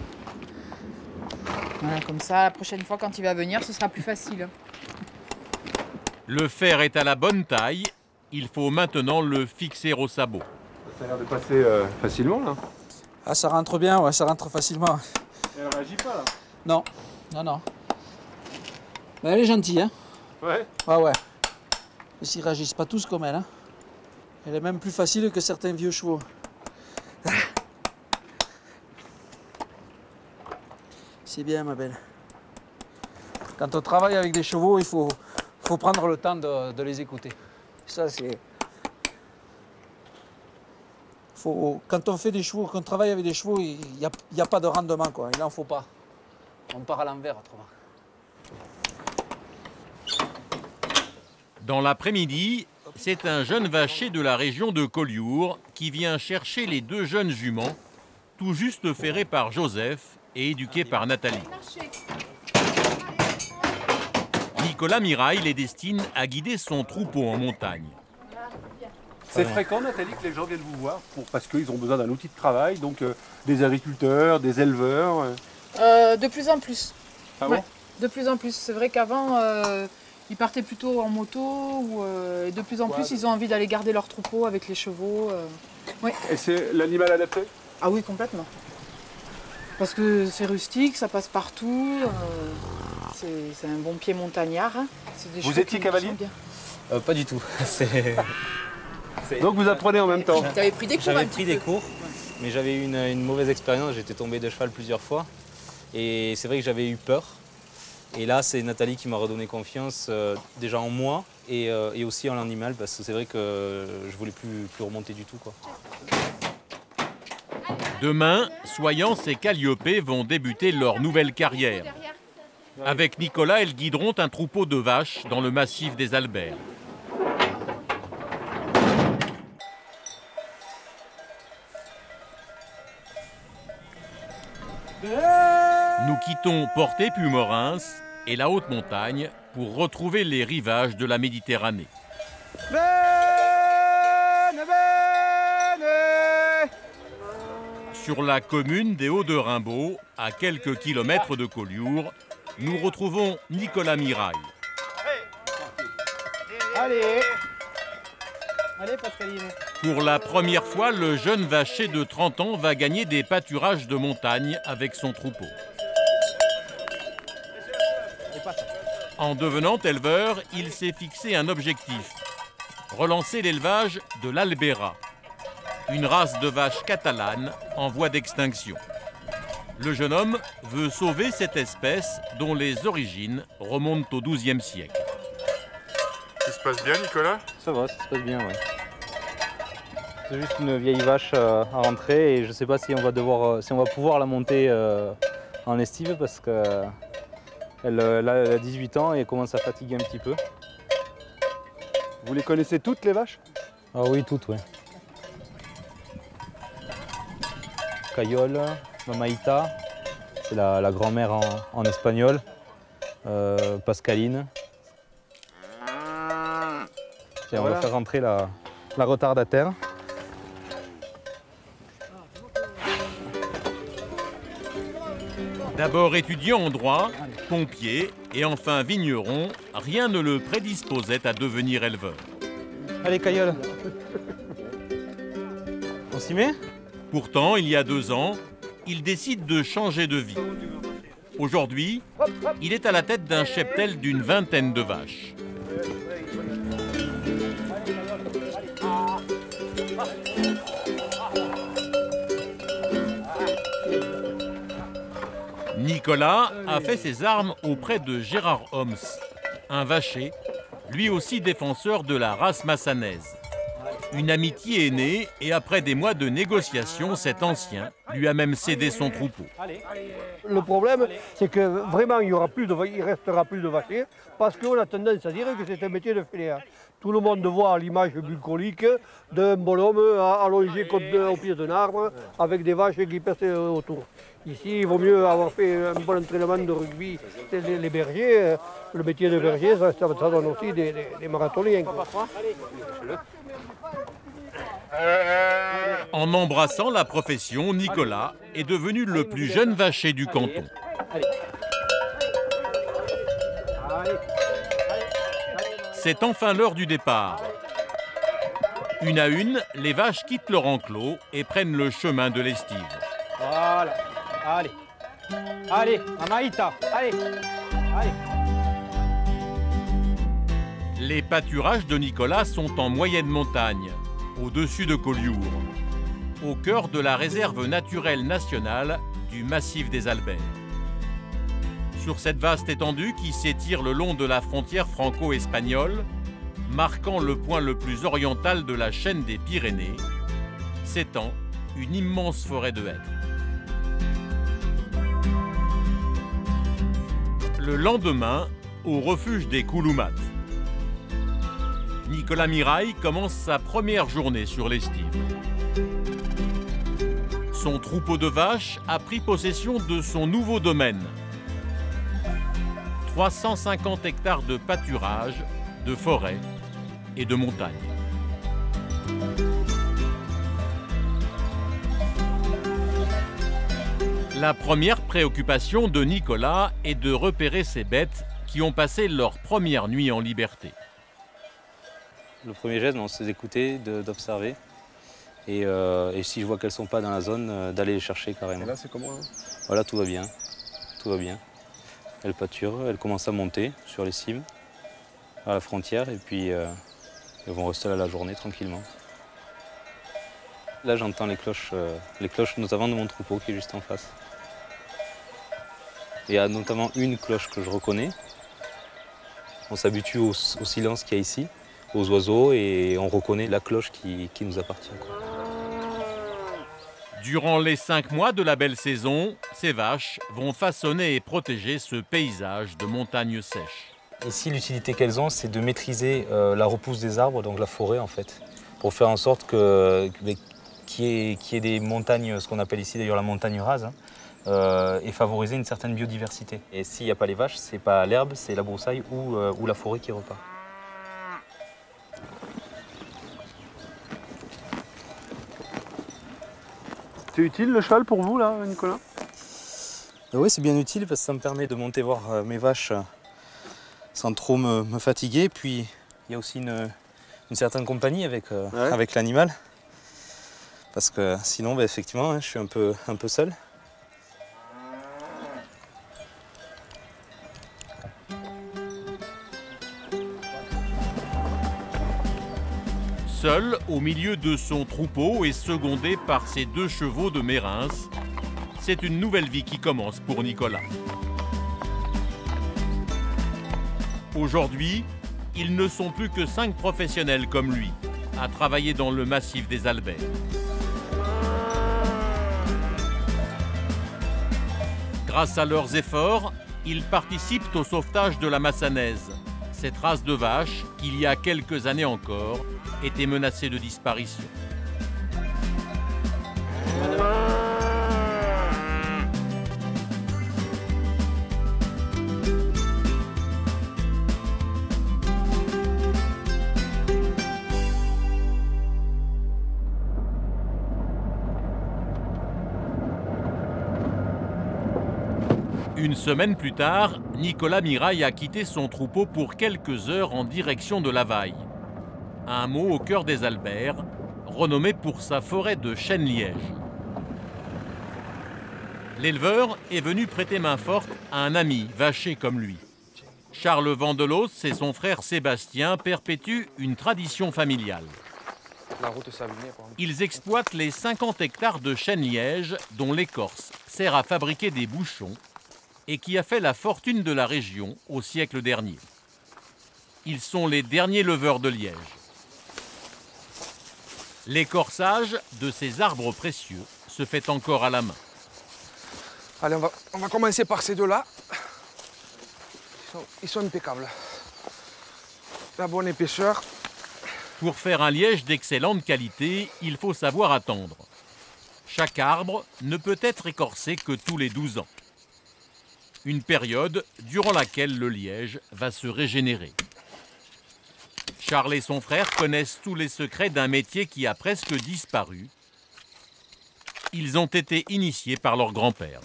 Voilà, comme ça, la prochaine fois, quand il va venir, ce sera plus facile.
Le fer est à la bonne taille, il faut maintenant le fixer au sabot.
Ça a l'air de passer facilement, là.
Ah, ça rentre bien, ouais, ça rentre facilement.
Elle réagit pas là?
Non, non, non. Mais elle est gentille, hein?
Ouais.
Ouais, ouais. Ils s'y réagissent pas tous comme elle, hein? Elle est même plus facile que certains vieux chevaux. C'est bien, ma belle. Quand on travaille avec des chevaux, il faut prendre le temps de les écouter. Ça, c'est... Quand on fait des chevaux, quand on travaille avec des chevaux, il n'y a pas de rendement, quoi. Il n'en faut pas. On part à l'envers, autrement.
Dans l'après-midi, c'est un jeune vacher de la région de Collioure qui vient chercher les 2 jeunes juments, tout juste ferrés par Joseph et éduqués par Nathalie. Nicolas Mirail les destine à guider son troupeau en montagne.
C'est fréquent, Nathalie, que les gens viennent vous voir parce qu'ils ont besoin d'un outil de travail, donc des agriculteurs, des éleveurs.
De plus en plus.
Ah bon?
Ouais, de plus en plus. C'est vrai qu'avant, ils partaient plutôt en moto, et de plus en plus, ils ont envie d'aller garder leur troupeau avec les chevaux. Ouais.
Et c'est l'animal adapté?
Ah oui, complètement. Parce que c'est rustique, ça passe partout. C'est un bon pied montagnard. Hein.
Vous étiez cavalier?
Pas du tout.
Donc vous apprenez en même temps?
Tu avais pris des cours?
J'avais pris des cours, mais j'avais eu une mauvaise expérience. J'étais tombé de cheval plusieurs fois. Et c'est vrai que j'avais eu peur. Et là, c'est Nathalie qui m'a redonné confiance, déjà en moi et aussi en l'animal, parce que c'est vrai que je voulais plus remonter du tout, quoi.
Demain, Soyance et Calliope vont débuter leur nouvelle carrière. Avec Nicolas, elles guideront un troupeau de vaches dans le massif des Alberts. Nous quittons Portet-Pumorins et la haute montagne pour retrouver les rivages de la Méditerranée. Sur la commune des Hauts-de-Rimbaud, à quelques kilomètres de Collioure, nous retrouvons Nicolas Mirail.
Allez, allez Pascaline.
Pour la première fois, le jeune vacher de 30 ans va gagner des pâturages de montagne avec son troupeau. En devenant éleveur, il s'est fixé un objectif, relancer l'élevage de l'Albera, une race de vaches catalanes en voie d'extinction. Le jeune homme veut sauver cette espèce dont les origines remontent au XIIe siècle.
Ça se passe bien, Nicolas?
Ça va, ça se passe bien, ouais. C'est juste une vieille vache à rentrer et je ne sais pas si on va pouvoir la monter en estive parce qu'elle a 18 ans et elle commence à fatiguer un petit peu.
Vous les connaissez toutes, les vaches?
Ah oui, toutes, oui. Cayole, Mamaïta, c'est la grand-mère en espagnol. Pascaline. Tiens, on va faire rentrer la retardataire.
D'abord étudiant en droit, pompier et enfin vigneron, rien ne le prédisposait à devenir éleveur.
Allez, Cayole. On s'y met?
Pourtant, il y a 2 ans, il décide de changer de vie. Aujourd'hui, il est à la tête d'un cheptel d'une 20aine de vaches. Nicolas a fait ses armes auprès de Gérard Homs, un vacher, lui aussi défenseur de la race massanaise. Une amitié est née et après des mois de négociations, cet ancien lui a même cédé son troupeau.
Le problème, c'est que vraiment, il restera plus de vachers parce qu'on a tendance à dire que c'est un métier de fainéant. Tout le monde voit l'image bucolique d'un bonhomme allongé au pied d'un arbre avec des vaches qui passent autour. Ici, il vaut mieux avoir fait un bon entraînement de rugby. Les bergers, le métier de berger, ça donne aussi des marathoniens.
En embrassant la profession, Nicolas est devenu le plus jeune vacher du canton. C'est enfin l'heure du départ. Une à une, les vaches quittent leur enclos et prennent le chemin de l'estive.
Voilà. Allez. Allez, Amaïta. Allez. Allez.
Les pâturages de Nicolas sont en moyenne montagne, au-dessus de Collioure, au cœur de la réserve naturelle nationale du massif des Albères. Sur cette vaste étendue qui s'étire le long de la frontière franco-espagnole, marquant le point le plus oriental de la chaîne des Pyrénées, s'étend une immense forêt de hêtres. Le lendemain, au refuge des Kouloumates, Nicolas Mirail commence sa première journée sur l'estive. Son troupeau de vaches a pris possession de son nouveau domaine. 350 hectares de pâturage, de forêt et de montagne. La première préoccupation de Nicolas est de repérer ces bêtes qui ont passé leur première nuit en liberté.
Le premier geste, c'est d'écouter, d'observer. Et si je vois qu'elles ne sont pas dans la zone, d'aller les chercher carrément.
Et là, c'est comment là?
Voilà, tout va bien. Tout va bien. Elles pâturent, elles commencent à monter sur les cimes, à la frontière, et puis elles vont rester là la journée tranquillement. Là, j'entends les cloches notamment de mon troupeau qui est juste en face. Il y a notamment une cloche que je reconnais. On s'habitue au silence qu'il y a ici, aux oiseaux, et on reconnaît la cloche qui nous appartient.
Durant les 5 mois de la belle saison, ces vaches vont façonner et protéger ce paysage de montagnes sèches.
Ici, l'utilité qu'elles ont, c'est de maîtriser la repousse des arbres, donc la forêt en fait, pour faire en sorte qu'il y ait des montagnes, ce qu'on appelle ici d'ailleurs la montagne rase, et favoriser une certaine biodiversité. Et s'il n'y a pas les vaches, c'est pas l'herbe, c'est la broussaille ou la forêt qui repart.
C'est utile le cheval pour vous là, Nicolas?
Oui, c'est bien utile parce que ça me permet de monter voir mes vaches sans trop me fatiguer. Puis il y a aussi une certaine compagnie avec l'animal. Parce que sinon, effectivement, je suis un peu seul.
Seul, au milieu de son troupeau et secondé par ses 2 chevaux de Mérins, c'est une nouvelle vie qui commence pour Nicolas. Aujourd'hui, ils ne sont plus que 5 professionnels comme lui, à travailler dans le massif des Albères. Grâce à leurs efforts, ils participent au sauvetage de la Massanaise, cette race de vaches qui, il y a quelques années encore, était menacée de disparition. Une semaine plus tard, Nicolas Mirail a quitté son troupeau pour quelques heures en direction de Lavaille, un hameau au cœur des Albères, renommé pour sa forêt de chênes-lièges. L'éleveur est venu prêter main forte à un ami vacher comme lui. Charles Vandelos et son frère Sébastien perpétuent une tradition familiale. Ils exploitent les 50 hectares de chênes-lièges dont l'écorce sert à fabriquer des bouchons et qui a fait la fortune de la région au siècle dernier. Ils sont les derniers leveurs de liège. L'écorçage de ces arbres précieux se fait encore à la main.
Allez, on va commencer par ces 2-là. Ils sont impeccables. La bonne épaisseur.
Pour faire un liège d'excellente qualité, il faut savoir attendre. Chaque arbre ne peut être écorcé que tous les 12 ans. Une période durant laquelle le liège va se régénérer. Charles et son frère connaissent tous les secrets d'un métier qui a presque disparu. Ils ont été initiés par leur grand-père.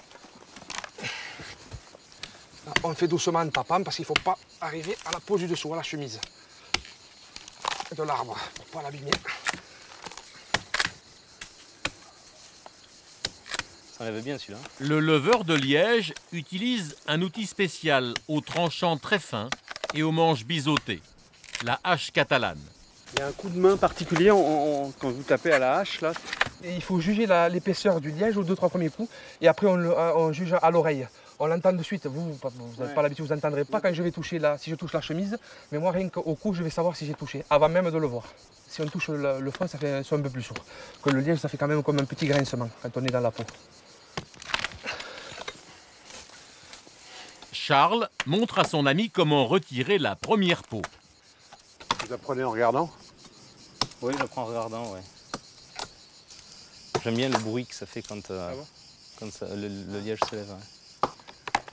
On fait doucement en tapant parce qu'il ne faut pas arriver à la peau du dessous, à la chemise de l'arbre, pour ne pas l'abîmer.
Ça enlève bien celui-là.
Le leveur de liège utilise un outil spécial au tranchant très fin et aux manches biseautées, la hache catalane.
Il y a un coup de main particulier quand vous tapez à la hache là.
Et il faut juger l'épaisseur du liège aux 2-3 premiers coups et après on juge à l'oreille. On l'entend de suite, vous n'avez pas l'habitude, vous n'entendrez pas quand je vais toucher si je touche la chemise, mais moi rien qu'au cou je vais savoir si j'ai touché, avant même de le voir. Si on touche le front, ça fait un son un peu plus sourd. Que le liège, ça fait quand même comme un petit grincement quand on est dans la peau.
Charles montre à son ami comment retirer la première peau.
Vous apprenez en regardant?
Oui, j'apprends en regardant, ouais. J'aime bien le bruit que ça fait quand, le liège se lève. Ouais.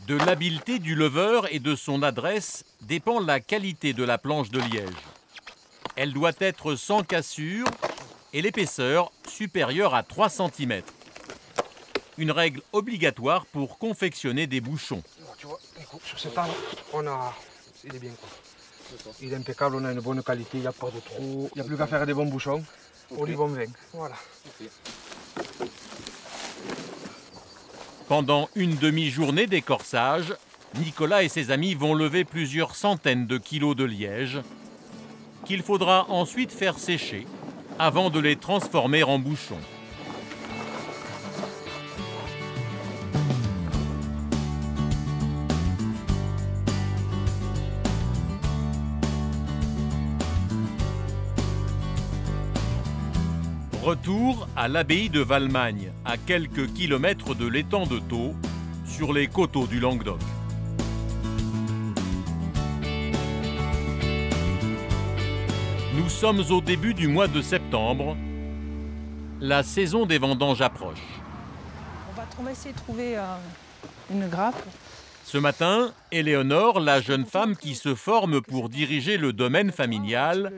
De l'habileté du leveur et de son adresse dépend la qualité de la planche de liège. Elle doit être sans cassure et l'épaisseur supérieure à 3 cm. Une règle obligatoire pour confectionner des bouchons.
Tu vois, écoute, sur cet arbre, il est bien quoi. Il est impeccable, on a une bonne qualité, il n'y a pas de trou, il n'y a plus qu'à faire des bons bouchons pour du bon vin. Voilà.
Pendant une demi-journée d'écorçage, Nicolas et ses amis vont lever plusieurs centaines de kilos de liège qu'il faudra ensuite faire sécher avant de les transformer en bouchons. Retour à l'abbaye de Valmagne, à quelques kilomètres de l'étang de Thau, sur les coteaux du Languedoc. Nous sommes au début du mois de septembre. La saison des vendanges approche.
On va essayer de trouver une grappe.
Ce matin, Éléonore, la jeune femme qui se forme pour diriger le domaine familial,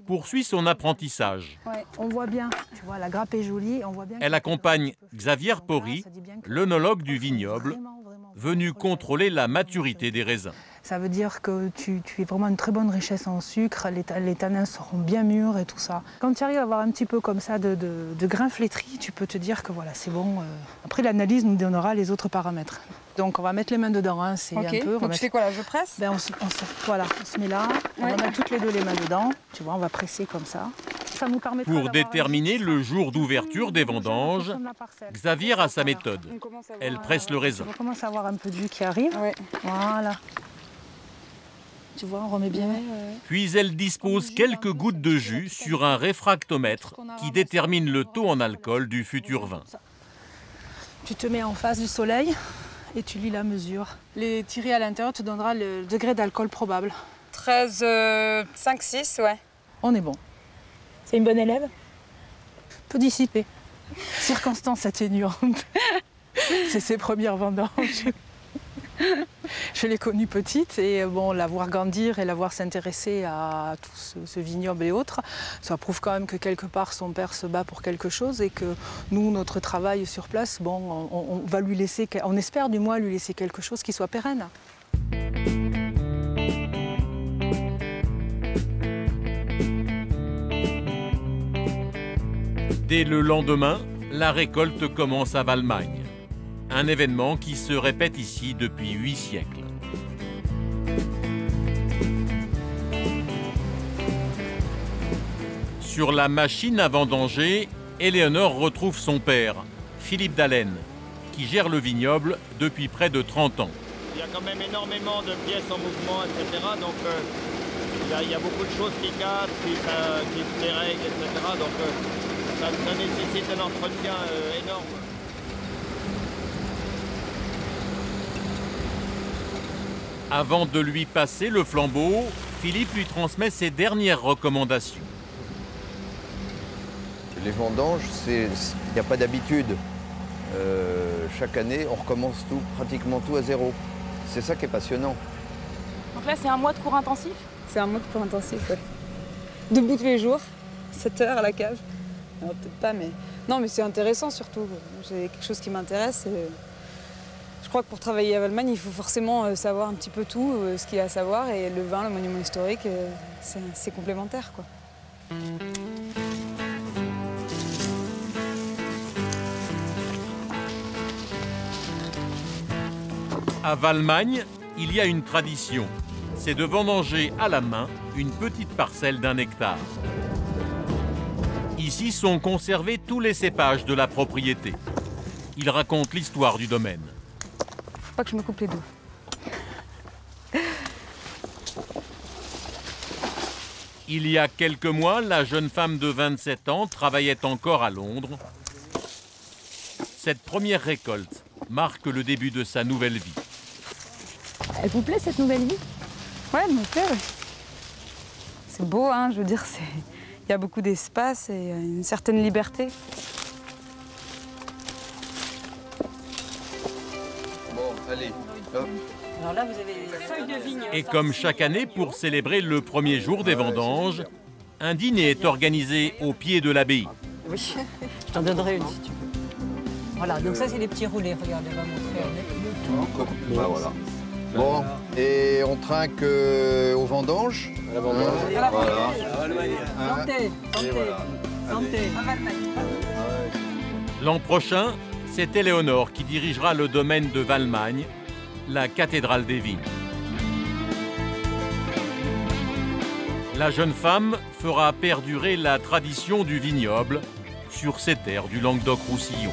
poursuit son apprentissage.
Ouais, on voit bien, tu vois, la grappe est jolie. On voit bien.
Elle accompagne Xavier Pori, l'œnologue du vignoble, venu contrôler la maturité des raisins.
Ça veut dire que tu es vraiment une très bonne richesse en sucre, les tanins seront bien mûrs et tout ça. Quand tu arrives à avoir un petit peu comme ça de grains flétris, tu peux te dire que voilà, c'est bon. Après, l'analyse nous donnera les autres paramètres. Donc on va mettre les mains dedans, hein, c'est
okay.
un peu...
Donc tu fais quoi là, je presse?
Ben, voilà, on se met là, on va mettre toutes les deux les mains dedans, tu vois, on va presser comme ça. Ça nous permettra
pour déterminer le jour d'ouverture des vendanges, Xavier a sa méthode. Elle presse le raisin.
On commence à avoir un peu de jus qui arrive. Ouais. Voilà. Tu vois, on remet bien.
Puis elle dispose quelques gouttes de jus sur un réfractomètre qui détermine le taux en alcool du futur vin.
Tu te mets en face du soleil et tu lis la mesure. Les tirés à l'intérieur te donnera le degré d'alcool probable.
13, 5, 6, ouais.
On est bon.
C'est une bonne élève?
Peu dissipée. Circonstance atténuante. C'est ses premières vendanges. Je l'ai connue petite et bon, la voir grandir et la voir s'intéresser à tout ce vignoble et autres, ça prouve quand même que quelque part son père se bat pour quelque chose et que nous, notre travail sur place, bon, on va lui laisser, on espère du moins lui laisser quelque chose qui soit pérenne.
Dès le lendemain, la récolte commence à Valmagne. Un événement qui se répète ici depuis 8 siècles. Sur la machine à vendanger, Éléonore retrouve son père, Philippe Dallène, qui gère le vignoble depuis près de 30 ans.
Il y a quand même énormément de pièces en mouvement, etc. Donc il y a beaucoup de choses qui cassent, qui se dérèglent, etc. Donc ça nécessite un entretien énorme.
Avant de lui passer le flambeau, Philippe lui transmet ses dernières recommandations.
Les vendanges, il n'y a pas d'habitude. Chaque année, on recommence tout, pratiquement tout à zéro. C'est ça qui est passionnant.
Donc là, c'est un mois de cours intensif? C'est un mois de cours intensif, oui. Debout tous les jours, 7 heures à la cave. Peut-être pas, mais... Non, mais c'est intéressant surtout. J'ai quelque chose qui m'intéresse. Je crois que pour travailler à Valmagne, il faut forcément savoir un petit peu tout, ce qu'il y a à savoir. Et le vin, le monument historique, c'est complémentaire, quoi.
À Valmagne, il y a une tradition. C'est de vendanger à la main une petite parcelle d'1 hectare. Ici sont conservés tous les cépages de la propriété. Il raconte l'histoire du domaine.
Faut pas que je me coupe les doigts.
Il y a quelques mois, la jeune femme de 27 ans travaillait encore à Londres. Cette première récolte marque le début de sa nouvelle vie.
Elle vous plaît cette nouvelle vie? Ouais, elle me plaît. Ouais. C'est beau, hein, je veux dire, il y a beaucoup d'espace et une certaine liberté.
Bon, allez, hop.
Alors là, vous avez les feuilles de vigne.
Et comme chaque année, pour célébrer le premier jour des vendanges, un dîner est organisé au pied de l'abbaye.
Oui, je t'en donnerai une si tu veux. Voilà, donc ça c'est les petits roulés, regarde, elle va montrer.
Bah, voilà. Bon, et on trinque aux vendanges. À la vendange.
Voilà.
Voilà.
Santé, santé, santé.
L'an prochain, c'est Éléonore qui dirigera le domaine de Valmagne, la cathédrale des vignes. La jeune femme fera perdurer la tradition du vignoble sur ces terres du Languedoc-Roussillon.